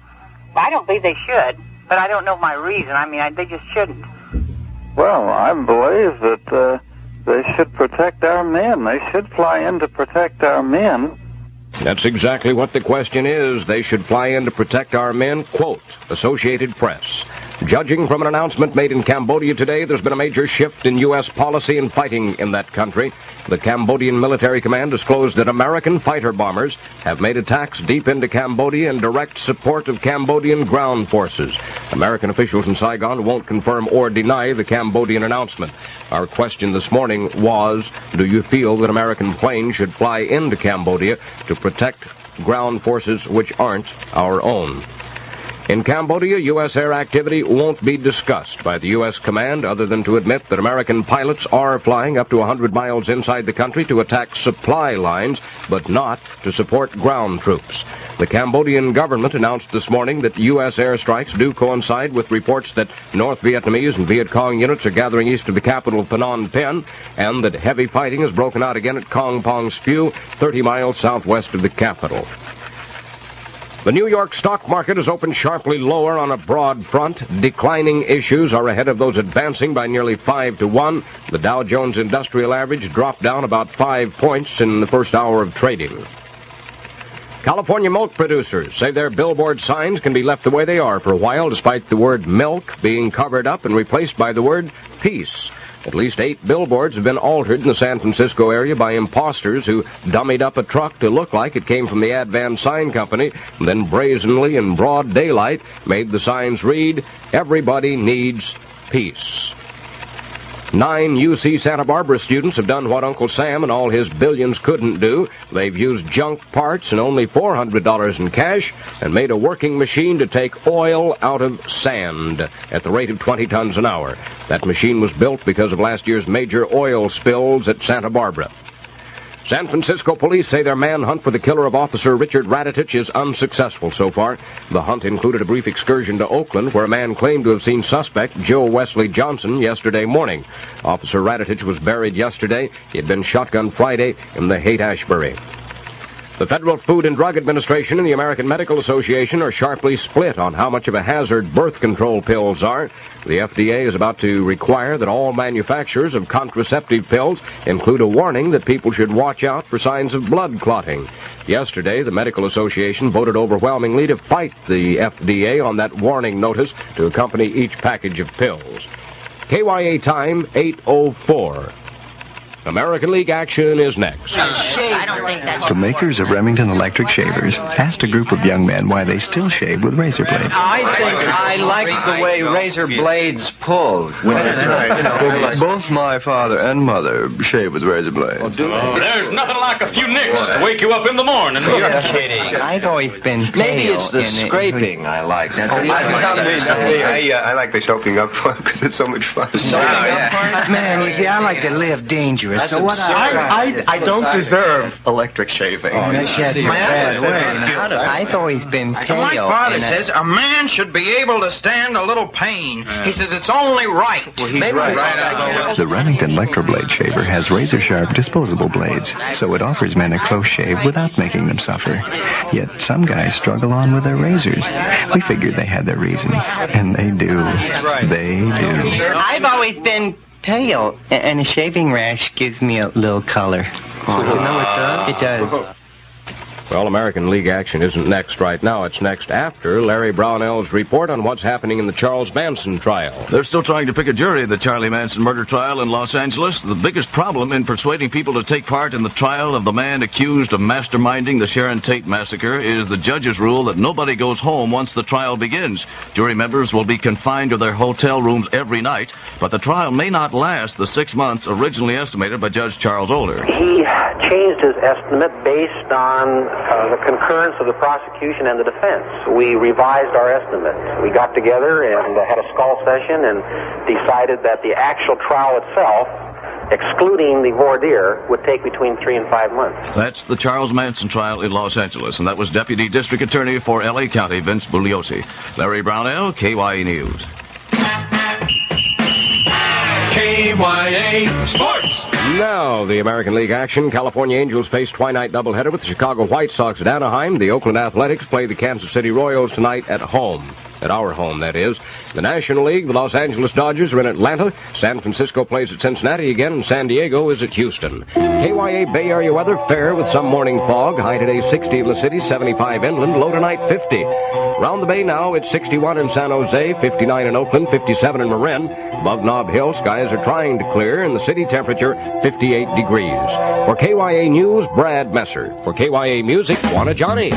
S3: don't believe they should, but I don't know my reason. I mean, they just shouldn't.
S23: Well, I believe that they should protect our men. They should fly in to protect our men.
S9: That's exactly what the question is. They should fly in to protect our men, quote, Associated Press. Judging from an announcement made in Cambodia today, there's been a major shift in U.S. policy and fighting in that country. The Cambodian Military Command disclosed that American fighter bombers have made attacks deep into Cambodia in direct support of Cambodian ground forces. American officials in Saigon won't confirm or deny the Cambodian announcement. Our question this morning was, do you feel that American planes should fly into Cambodia to protect ground forces which aren't our own? In Cambodia, U.S. air activity won't be discussed by the U.S. command other than to admit that American pilots are flying up to 100 miles inside the country to attack supply lines, but not to support ground troops. The Cambodian government announced this morning that U.S. airstrikes do coincide with reports that North Vietnamese and Viet Cong units are gathering east of the capital, Phnom Penh, and that heavy fighting has broken out again at Kong Pong Spew, 30 miles southwest of the capital. The New York stock market has opened sharply lower on a broad front. Declining issues are ahead of those advancing by nearly 5 to 1. The Dow Jones Industrial Average dropped down about 5 points in the first hour of trading. California milk producers say their billboard signs can be left the way they are for a while, despite the word milk being covered up and replaced by the word peace. At least 8 billboards have been altered in the San Francisco area by imposters who dummied up a truck to look like it came from the Advan Sign Company, and then brazenly in broad daylight made the signs read, "Everybody needs peace." 9 UC Santa Barbara students have done what Uncle Sam and all his billions couldn't do. They've used junk parts and only $400 in cash and made a working machine to take oil out of sand at the rate of 20 tons an hour. That machine was built because of last year's major oil spills at Santa Barbara. San Francisco police say their manhunt for the killer of Officer Richard Raditich is unsuccessful so far. The hunt included a brief excursion to Oakland, where a man claimed to have seen suspect Joe Wesley Johnson yesterday morning. Officer Raditich was buried yesterday. He had been shotgunned Friday in the Haight-Ashbury. The Federal Food and Drug Administration and the American Medical Association are sharply split on how much of a hazard birth control pills are. The FDA is about to require that all manufacturers of contraceptive pills include a warning that people should watch out for signs of blood clotting. Yesterday, the Medical Association voted overwhelmingly to fight the FDA on that warning notice to accompany each package of pills. KYA time, 8:04. American League action is next.
S4: I don't think that's...
S7: The makers of Remington electric shavers asked a group of young men why they still shave with razor blades.
S19: I think I like the way razor blades pull.
S12: That's right.
S10: Both my father and mother shave with razor blades.
S24: There's nothing like a few nicks to wake you up in the morning. You're kidding.
S19: I've always been pale. Maybe it's the scraping I like.
S10: I like the soaking up part because it's so much fun.
S25: Man, you see, I like to live dangerous.
S10: That's
S25: so what
S10: I
S25: don't
S10: deserve electric shaving.
S19: I've always been pale.
S4: My father says a man should be able to stand a little pain. He says it's only right.
S10: Well, he's right.
S7: The Remington Electroblade shaver has razor-sharp disposable blades, so it offers men a close shave without making them suffer. Yet some guys struggle on with their razors. We figured they had their reasons, and they do. They do.
S19: I've always been pale, and a shaving rash gives me a little color. It does.
S9: Well, American League action isn't next right now. It's next after Larry Brownell's report on what's happening in the Charles Manson trial.
S26: They're still trying to pick a jury of the Charlie Manson murder trial in Los Angeles. The biggest problem in persuading people to take part in the trial of the man accused of masterminding the Sharon Tate massacre is the judge's rule that nobody goes home once the trial begins. Jury members will be confined to their hotel rooms every night, but the trial may not last the 6 months originally estimated by Judge Charles Older.
S27: He changed his estimate based on the concurrence of the prosecution and the defense. We revised our estimate. We got together and had a skull session and decided that the actual trial itself, excluding the voir dire, would take between 3 and 5 months.
S26: That's the Charles Manson trial in Los Angeles, and that was Deputy District Attorney for L.A. County, Vince Bugliosi. Larry Brownell, KYE News.
S5: KYA Sports.
S9: Now, the American League action. California Angels face twilight doubleheader with the Chicago White Sox at Anaheim. The Oakland Athletics play the Kansas City Royals tonight at home. At our home, that is. The National League, the Los Angeles Dodgers are in Atlanta. San Francisco plays at Cincinnati again, and San Diego is at Houston. KYA Bay Area weather, fair with some morning fog. High today 60 in the city, 75 inland, low tonight 50. Around the bay now, it's 61 in San Jose, 59 in Oakland, 57 in Marin. Above Nob Hill, skies are trying to clear, and the city temperature 58 degrees. For KYA News, Brad Messer. For KYA Music, Bwana Johnny.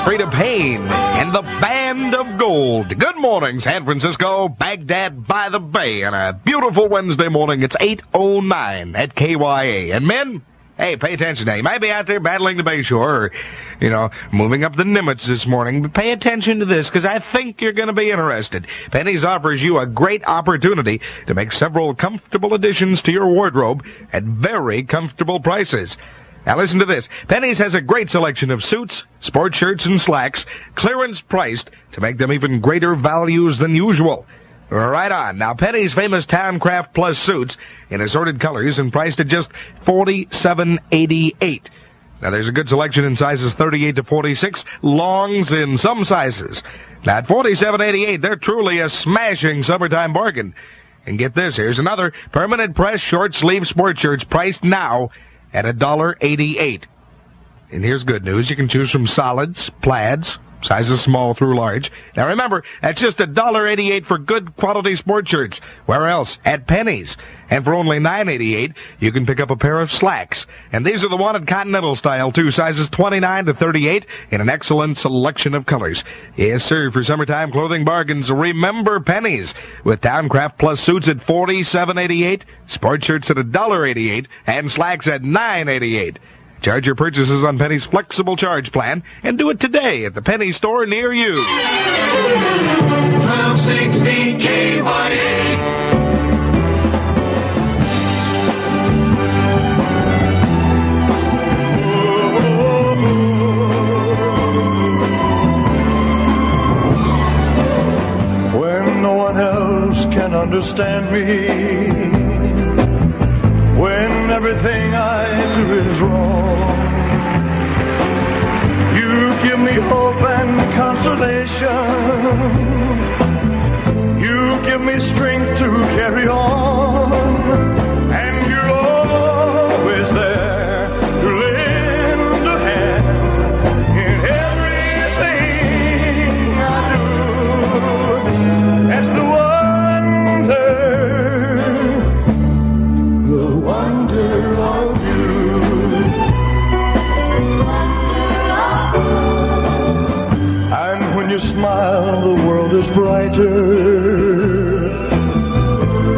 S1: Frida Payne and the Band of Gold. Good morning, San Francisco, Baghdad by the Bay, on a beautiful Wednesday morning. It's 8:09 at KYA. And men, hey, pay attention now. You might be out there battling the Bayshore or, moving up the Nimitz this morning, but pay attention to this, because I think you're going to be interested. Penny's offers you a great opportunity to make several comfortable additions to your wardrobe at very comfortable prices. Now listen to this. Penny's has a great selection of suits, sport shirts, and slacks, clearance priced to make them even greater values than usual. Right on. Now, Penny's famous Towncraft Plus suits in assorted colors and priced at just $47.88. Now, there's a good selection in sizes 38 to 46, longs in some sizes. Now, at $47.88, they're truly a smashing summertime bargain. And get this, here's another permanent press short sleeve sport shirts priced now at $1.88. And here's good news. You can choose from solids, plaids, sizes small through large. Now remember, that's just $1.88 for good quality sport shirts. Where else? At Penny's. And for only $9.88, you can pick up a pair of slacks. And these are the wanted Continental style, too, sizes 29 to 38 in an excellent selection of colors. Yes, sir, for summertime clothing bargains, remember Penny's. With Towncraft Plus suits at $47.88, sport shirts at $1.88, and slacks at $9.88. Charge your purchases on Penny's flexible charge plan and do it today at the Penny store near you.
S5: 1260 KYA.
S6: When no one else can understand me, when everything I do is wrong, you give me hope and consolation. You give me strength to carry on, and you're always there to lend a hand in everything I do. That's the wonder of you. And when you smile, the world is brighter.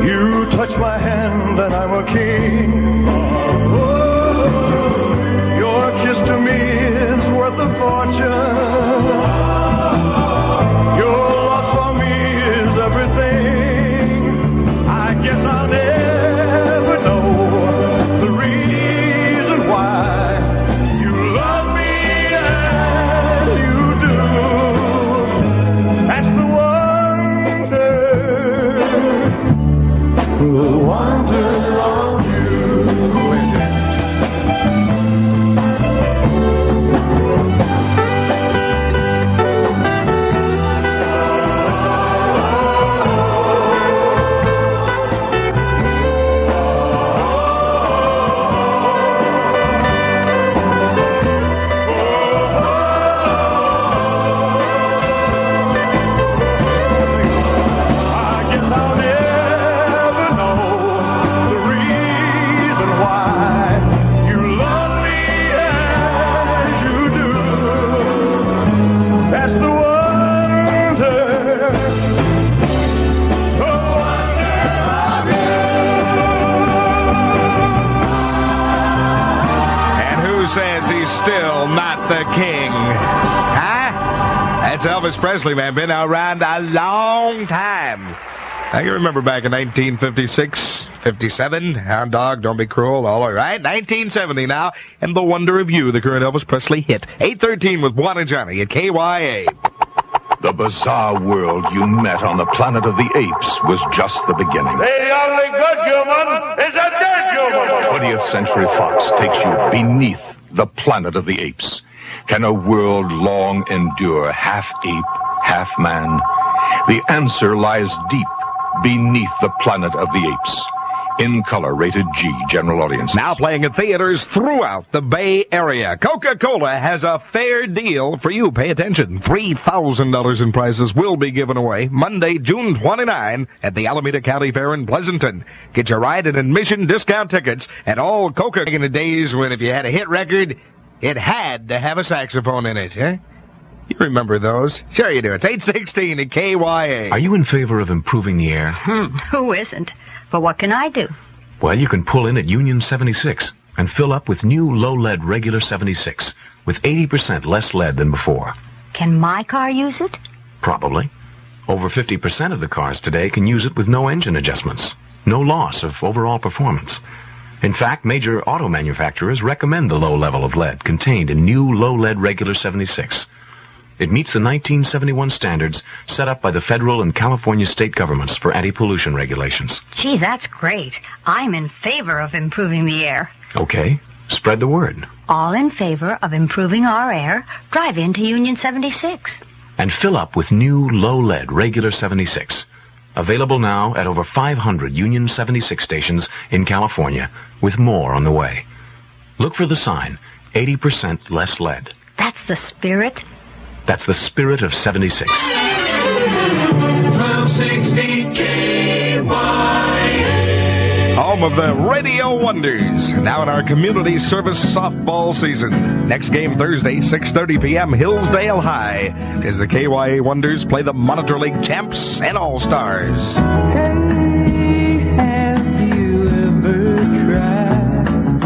S6: You touch my hand and I'm a king. Your kiss to me is worth a fortune. Your love for me is everything. I guess I'll never know the reason why you love me as you do. That's the wonder of you.
S1: Says he's still not the king. Huh? That's Elvis Presley, man. Been around a long time. I can remember back in 1956, 57, Hound Dog, Don't Be Cruel, all right. 1970 now, and The Wonder of You, the current Elvis Presley hit. 8:13 with Bwana Johnny at KYA.
S20: The bizarre world you met on the Planet of the Apes was just the beginning.
S5: The only good human is a dead human.
S20: 20th Century Fox takes you beneath the Planet of the Apes. Can a world long endure half ape, half man? The answer lies deep beneath the Planet of the Apes. In color, rated G, general audience.
S1: Now playing at theaters throughout the Bay Area. Coca-Cola has a fair deal for you. Pay attention. $3,000 in prizes will be given away Monday, June 29 at the Alameda County Fair in Pleasanton. Get your ride and admission discount tickets at all Coca in the days when if you had a hit record, it had to have a saxophone in it, huh? You remember those. Sure you do. It's 816 at KYA.
S11: Are you in favor of improving the air?
S13: Who isn't? But what can I do?
S11: Well, you can pull in at Union 76 and fill up with new low-lead regular 76 with 80% less lead than before.
S13: Can my car use it?
S11: Probably. Over 50% of the cars today can use it with no engine adjustments. No loss of overall performance. In fact, major auto manufacturers recommend the low level of lead contained in new low-lead regular 76. It meets the 1971 standards set up by the federal and California state governments for anti-pollution regulations.
S13: Gee, that's great. I'm in favor of improving the air.
S11: Okay, spread the word.
S13: All in favor of improving our air, drive into Union 76.
S11: And fill up with new low-lead regular 76. Available now at over 500 Union 76 stations in California, with more on the way. Look for the sign, 80% less lead.
S13: That's the spirit.
S11: That's the spirit of 76.
S5: 1260 KYA.
S1: Home of the Radio Wonders. Now in our community service softball season. Next game Thursday, 6:30 p.m., Hillsdale High, as the KYA Wonders play the Monitor League champs and All-Stars.
S5: Have you ever tried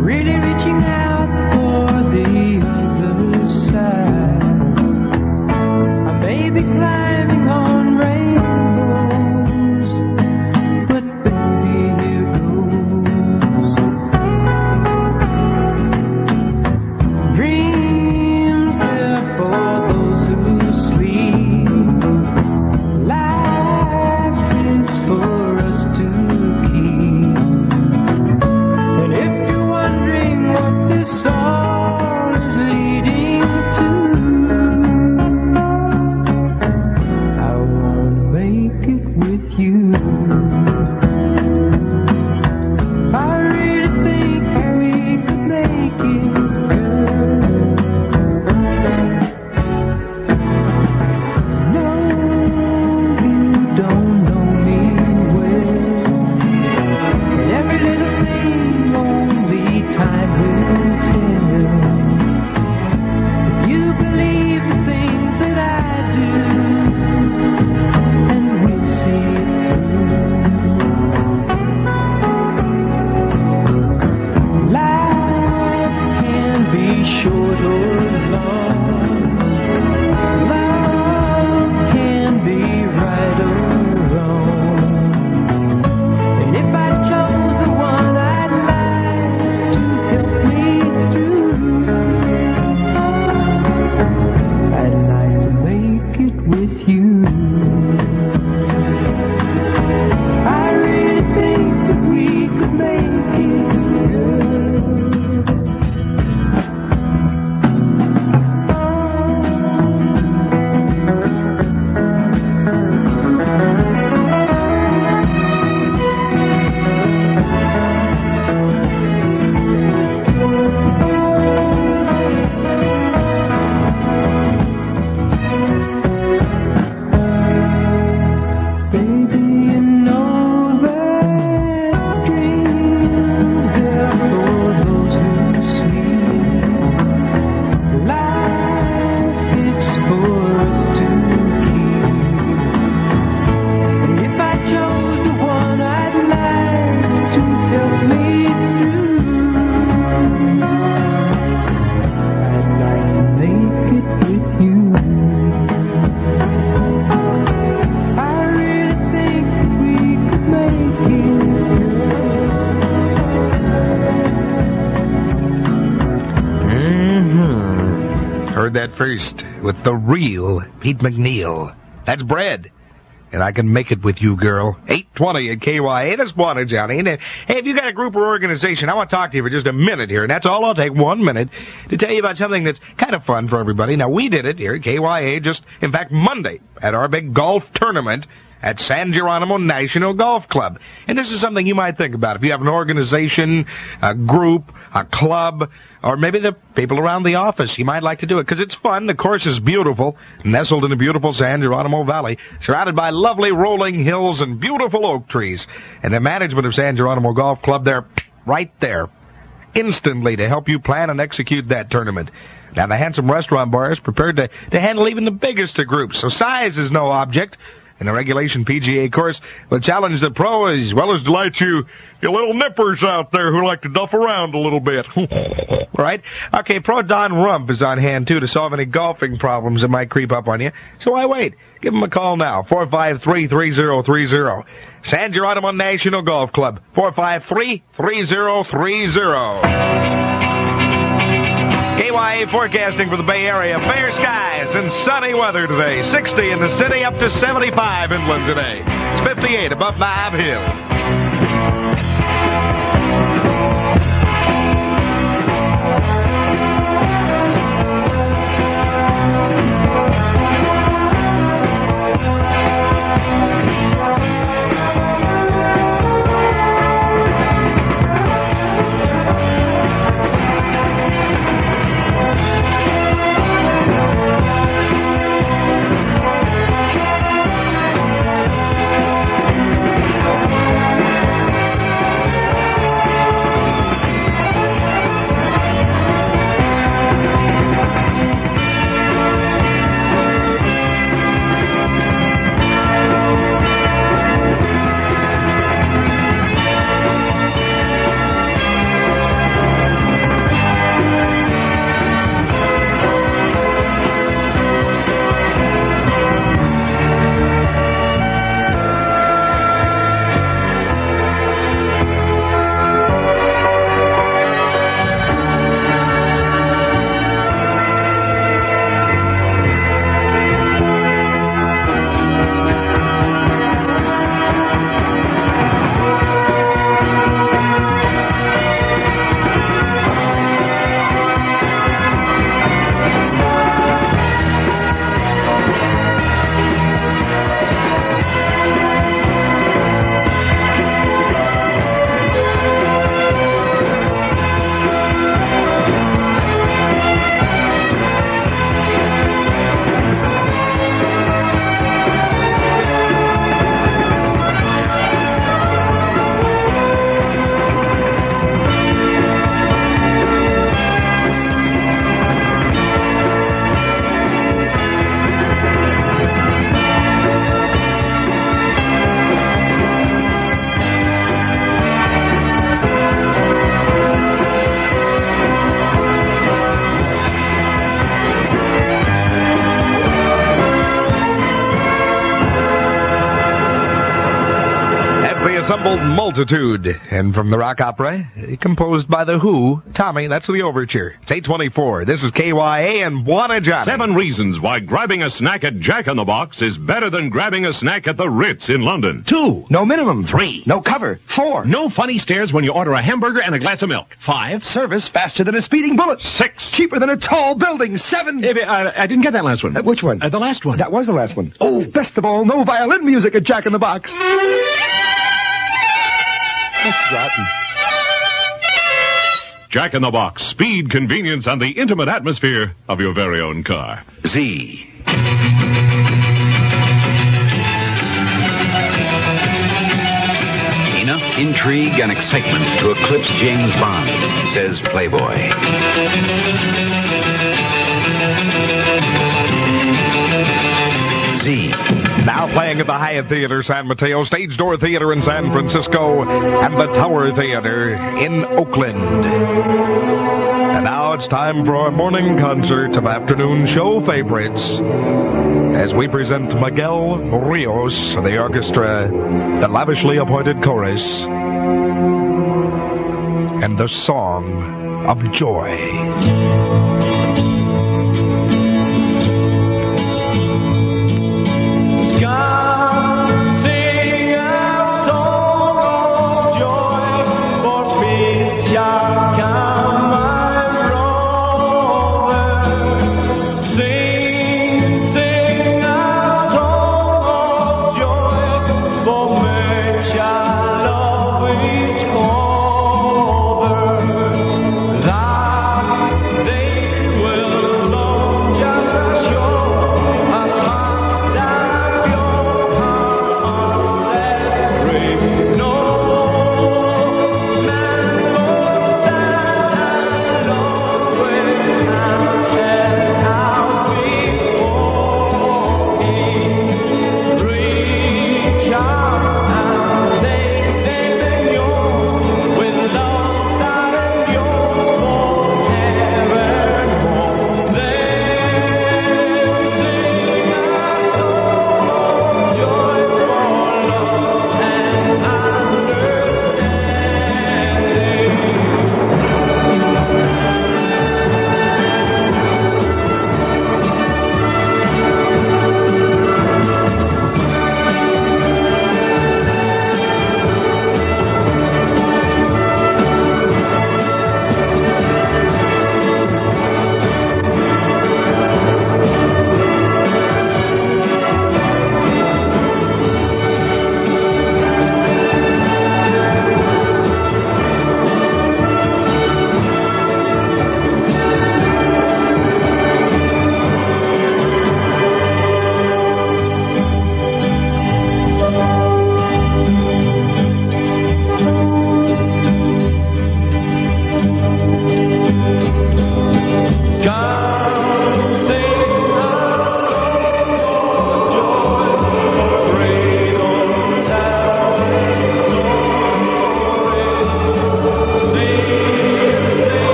S5: really reaching out for the other side? I may be climbing on rainbows, but baby, here goes. Dreams there for those who sleep. Life is for us to keep. And if you're wondering what this song is leading to, I wanna make it with you. I really think we could make it, girl. No, you don't know me well, and every little thing only time will tell. If you believe the things that I do, and we'll see it through. Life can be short or long. Love can be right or wrong. And if I chose the one I'd like to help me through, I'd like to make it with you. I really think that we could make it, baby, you know that dreams there for those who sleep. Life it's for us to keep. And if I chose the one I'd like to help me through, I'd like to make it with you. I really think we could make it.
S1: Heard that first with the real Pete McNeil. That's bread. And I can make it with you, girl. 820 at KYA. That's Bwana, Johnny. And hey, if you got a group or organization, I want to talk to you for just a minute here. And that's all I'll take, 1 minute, to tell you about something that's kind of fun for everybody. Now, we did it here at KYA just, in fact, Monday at our big golf tournament at San Geronimo National Golf Club. And this is something you might think about. If you have an organization, a group, a club, or maybe the people around the office, you might like to do it because it's fun. The course is beautiful, nestled in the beautiful San Geronimo Valley, surrounded by lovely rolling hills and beautiful oak trees. And the management of San Geronimo Golf Club, they're right there instantly to help you plan and execute that tournament. Now, the Handsome Restaurant Bar is prepared to handle even the biggest of groups, so size is no object. And the regulation PGA course will challenge the pro as well as delight you little nippers out there who like to duff around a little bit. Right? Okay, Pro Don Rump is on hand, too, to solve any golfing problems that might creep up on you. So why wait? Give him a call now, 453-3030. San Geronimo National Golf Club, 453-3030. KYA forecasting for the Bay Area. Fair skies and sunny weather today. 60 in the city, up to 75 inland today. It's 58 above Nob Hill. Assembled Multitude, and from the rock opera, composed by The Who, Tommy, that's the overture. It's 8:24. This is KYA and Bwana Johnny.
S14: 7 reasons why grabbing a snack at Jack in the Box is better than grabbing a snack at the Ritz in London.
S15: 2, no minimum. 3, no cover. 4,
S14: no funny stares when you order a hamburger and a glass of milk. 5,
S15: service faster than a speeding bullet.
S14: 6,
S15: cheaper than a tall building. 7,
S14: I didn't get that last one.
S15: Which one?
S14: The last one.
S15: That was the last one. Oh, best of all, no violin music at Jack in the Box. That's rotten.
S14: Jack in the Box. Speed, convenience, and the intimate atmosphere of your very own car.
S15: Z.
S16: Enough intrigue and excitement to eclipse James Bond, says Playboy.
S15: Z.
S1: Now playing at the Hyatt Theater, San Mateo, Stage Door Theater in San Francisco, and the Tower Theater in Oakland. And now it's time for our morning concert of afternoon show favorites, as we present Miguel Rios, the orchestra, the lavishly appointed chorus, and the Song of Joy.
S6: They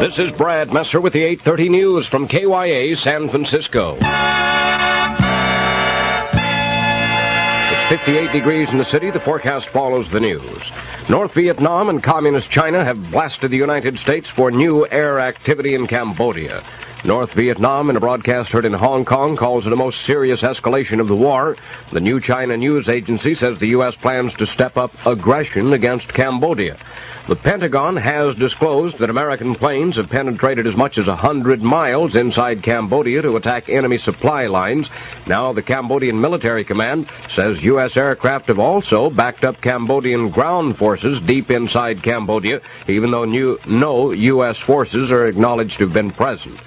S9: This is Brad Messer with the 8:30 news from KYA San Francisco. It's 58 degrees in the city. The forecast follows the news. North Vietnam and Communist China have blasted the United States for new air activity in Cambodia. North Vietnam, in a broadcast heard in Hong Kong, calls it a most serious escalation of the war. The New China News Agency says the U.S. plans to step up aggression against Cambodia. The Pentagon has disclosed that American planes have penetrated as much as 100 miles inside Cambodia to attack enemy supply lines. Now the Cambodian Military Command says U.S. aircraft have also backed up Cambodian ground forces deep inside Cambodia, even though no U.S. forces are acknowledged to have been present.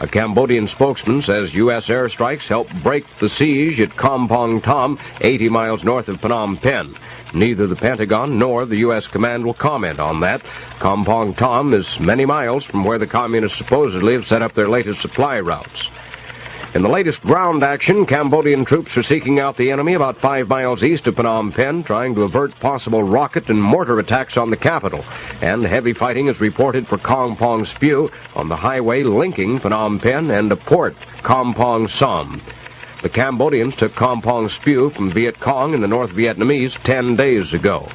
S9: A Cambodian spokesman says U.S. airstrikes helped break the siege at Kampong Tom, 80 miles north of Phnom Penh. Neither the Pentagon nor the U.S. command will comment on that. Kampong Tom is many miles from where the communists supposedly have set up their latest supply routes. In the latest ground action, Cambodian troops are seeking out the enemy about 5 miles east of Phnom Penh, trying to avert possible rocket and mortar attacks on the capital. And heavy fighting is reported for Kampong Spew on the highway linking Phnom Penh and a port, Kampong Som. The Cambodians took Kampong Spew from Viet Cong and the North Vietnamese 10 days ago.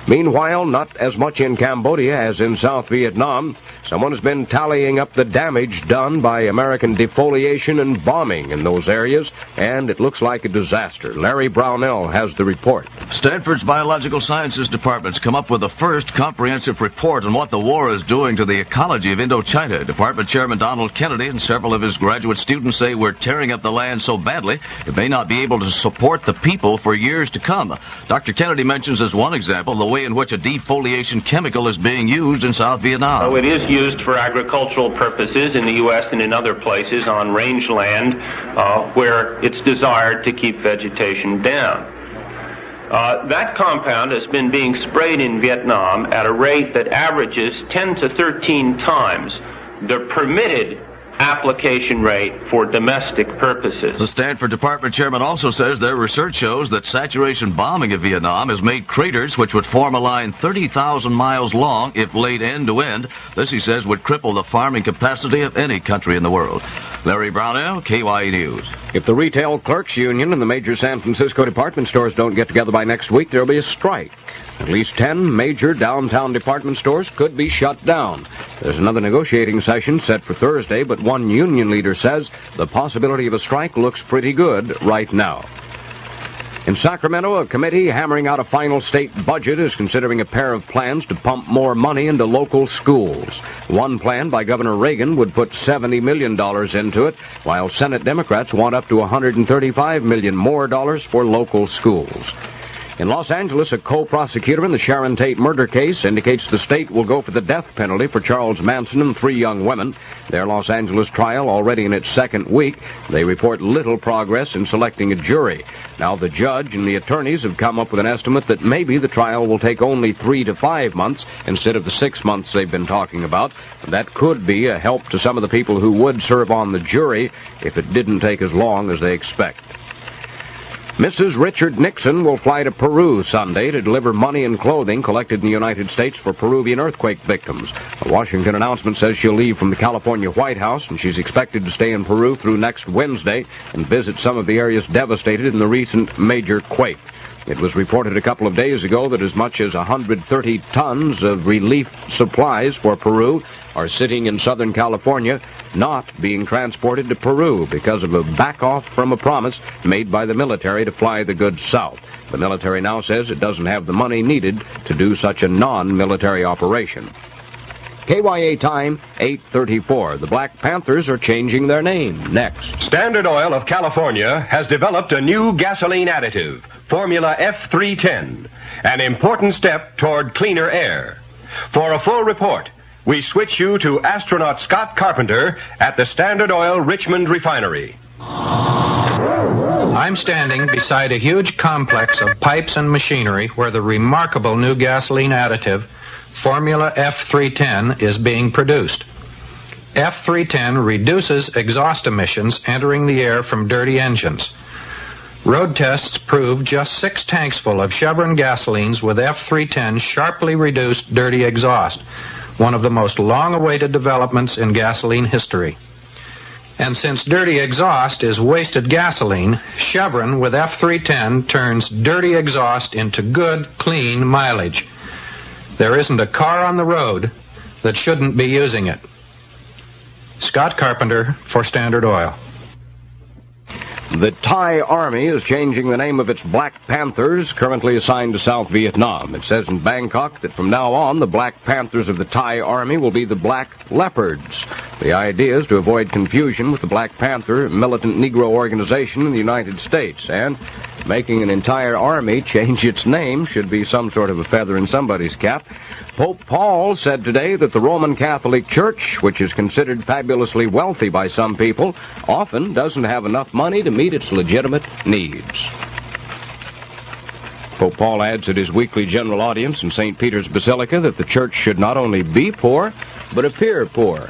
S9: Meanwhile, not as much in Cambodia as in South Vietnam. Someone has been tallying up the damage done by American defoliation and bombing in those areas, and it looks like a disaster. Larry Brownell has the report.
S26: Stanford's Biological Sciences Department's come up with the first comprehensive report on what the war is doing to the ecology of Indochina. Department Chairman Donald Kennedy and several of his graduate students say we're tearing up the land so badly it may not be able to support the people for years to come. Dr. Kennedy mentions as one example the way in which a defoliation chemical is being used in South Vietnam.
S2: Oh, it is used for agricultural purposes in the U.S. and in other places on rangeland where it's desired to keep vegetation down. That compound has been being sprayed in Vietnam at a rate that averages 10 to 13 times the permitted application rate for domestic purposes.
S26: The Stanford Department chairman also says their research shows that saturation bombing of Vietnam has made craters which would form a line 30,000 miles long if laid end to end. This, he says, would cripple the farming capacity of any country in the world. Larry Brownell, KYE News.
S9: If the Retail Clerks Union and the major San Francisco department stores don't get together by next week, there'll be a strike. At least 10 major downtown department stores could be shut down. There's another negotiating session set for Thursday, but one union leader says the possibility of a strike looks pretty good right now. In Sacramento, a committee hammering out a final state budget is considering a pair of plans to pump more money into local schools. One plan by Governor Reagan would put $70 million into it, while Senate Democrats want up to $135 million more dollars for local schools. In Los Angeles, a co-prosecutor in the Sharon Tate murder case indicates the state will go for the death penalty for Charles Manson and 3 young women. Their Los Angeles trial already in its second week. They report little progress in selecting a jury. Now the judge and the attorneys have come up with an estimate that maybe the trial will take only 3 to 5 months instead of the 6 months they've been talking about. That could be a help to some of the people who would serve on the jury if it didn't take as long as they expect. Mrs. Richard Nixon will fly to Peru Sunday to deliver money and clothing collected in the United States for Peruvian earthquake victims. A Washington announcement says she'll leave from the California White House, and she's expected to stay in Peru through next Wednesday and visit some of the areas devastated in the recent major quake. It was reported a couple of days ago that as much as 130 tons of relief supplies for Peru are sitting in Southern California, not being transported to Peru because of a back-off from a promise made by the military to fly the goods south. The military now says it doesn't have the money needed to do such a non-military operation. KYA time, 8:34. The Black Panthers are changing their name. Next.
S3: Standard Oil of California has developed a new gasoline additive, Formula F310, an important step toward cleaner air. For a full report, we switch you to astronaut Scott Carpenter at the Standard Oil Richmond Refinery.
S8: I'm standing beside a huge complex of pipes and machinery where the remarkable new gasoline additive, Formula F310, is being produced. F310 reduces exhaust emissions entering the air from dirty engines. Road tests proved just 6 tanks full of Chevron gasolines with F310 sharply reduced dirty exhaust. one of the most long-awaited developments in gasoline history. And since dirty exhaust is wasted gasoline, Chevron with F310 turns dirty exhaust into good, clean mileage. There isn't a car on the road that shouldn't be using it. Scott Carpenter for Standard Oil.
S9: The Thai Army is changing the name of its Black Panthers, currently assigned to South Vietnam. It says in Bangkok that from now on, the Black Panthers of the Thai Army will be the Black Leopards. The idea is to avoid confusion with the Black Panther militant Negro organization in the United States, and making an entire army change its name should be some sort of a feather in somebody's cap. Pope Paul said today that the Roman Catholic Church, which is considered fabulously wealthy by some people, often doesn't have enough money to meet its legitimate needs. Pope Paul adds at his weekly general audience in St. Peter's Basilica that the church should not only be poor, but appear poor.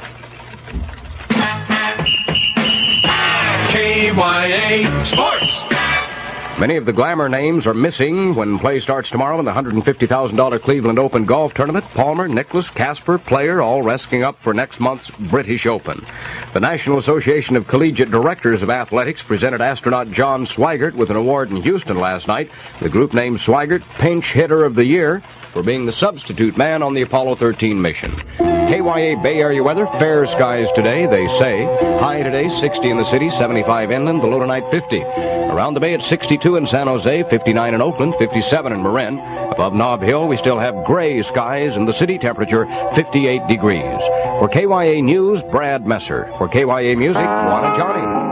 S5: KYA Sports.
S9: Many of the glamour names are missing when play starts tomorrow in the $150,000 Cleveland Open golf tournament. Palmer, Nicklaus, Casper, Player, all resting up for next month's British Open. The National Association of Collegiate Directors of Athletics presented astronaut John Swigert with an award in Houston last night. The group named Swigert Pinch Hitter of the Year for being the substitute man on the Apollo 13 mission. KYA Bay Area weather, fair skies today, they say. High today, 60 in the city, 75 inland, the low tonight 50. Around the bay at 62 in San Jose, 59 in Oakland, 57 in Marin. Above Nob Hill, we still have gray skies in the city, temperature 58 degrees. For KYA News, Brad Messer. For KYA Music, Bwana Johnny.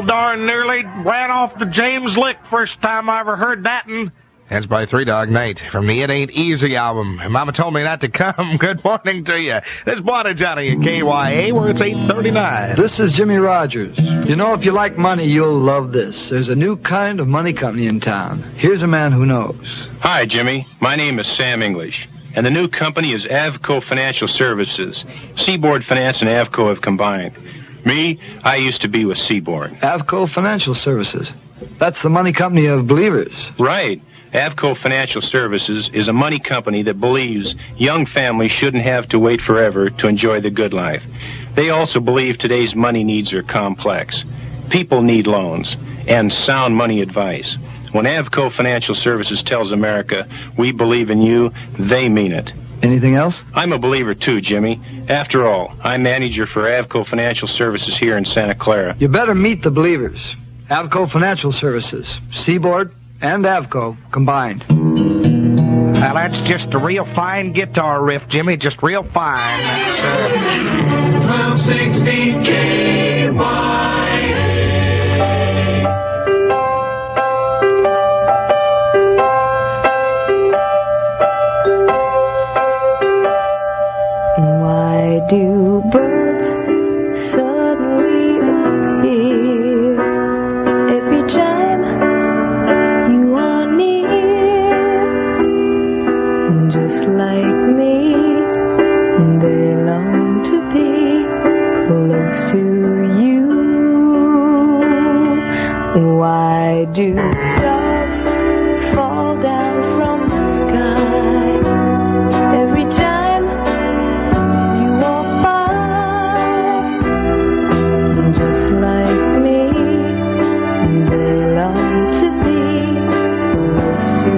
S1: Darn nearly ran off the James Lick first time I ever heard that, and That's by Three Dog Night from the It Ain't Easy album. And Mama told me not to come. Good morning to you. This is Bwana Johnny at KYA, where it's 8:39.
S12: This is Jimmy Rogers. You know, if you like money, you'll love this. There's a new kind of money company in town. Here's a man who knows.
S17: Hi, Jimmy. My name is Sam English, and the new company is Avco Financial Services. Seaboard Finance and Avco have combined. Me, I used to be with Seaboard.
S12: Avco Financial Services. That's the money company of believers.
S17: Right. Avco Financial Services is a money company that believes young families shouldn't have to wait forever to enjoy the good life. They also believe today's money needs are complex. People need loans and sound money advice. When Avco Financial Services tells America, we believe in you, they mean it.
S12: Anything else?
S17: I'm a believer too, Jimmy. After all, I'm manager for Avco Financial Services here in Santa Clara.
S12: You better meet the believers. Avco Financial Services, Seaboard, and Avco combined.
S1: Now, that's just a real fine guitar riff, Jimmy. Just real fine. That's,
S5: 1260 KYA.
S18: Why do birds suddenly appear every time you are near? Just like me, they long to be close to you. Why do stars fall down from the sky every time you walk by? Just like me, they long to be close to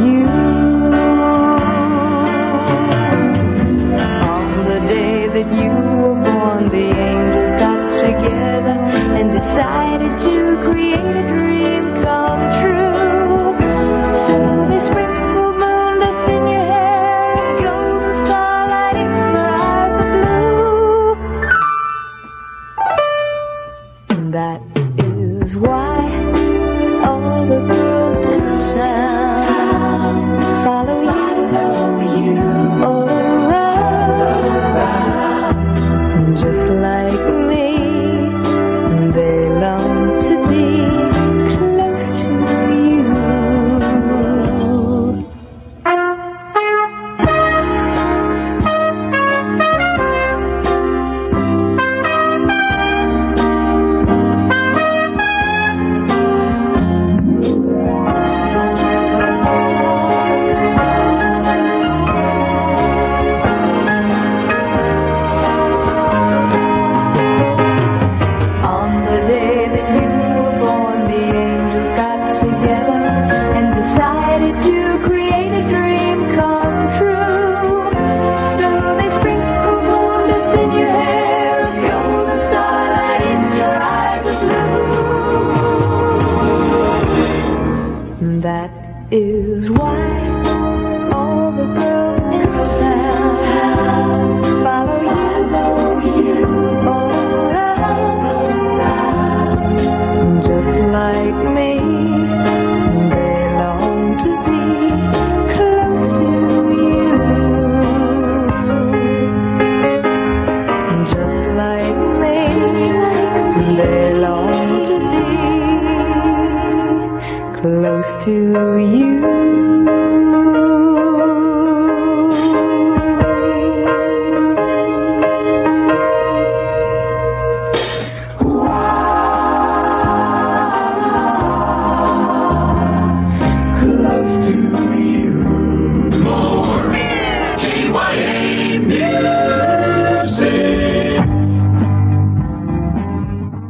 S18: you. On the day that you were born, the angels got together and decided to create a dream come true. So they sprinkled moon dust in your hair and golden starlight in your eyes of blue. That is why all the girls in town follow you all around. Just like me, they long to be close to you. On the day that you were born, the angels got together and decided to create a dream come true. So they sprinkled moon dust in your hair and golden starlight in your eyes of blue. That is why all the girls in town follow you all around. Just like me, they long to be close to you. Just like me, they long to be close to you.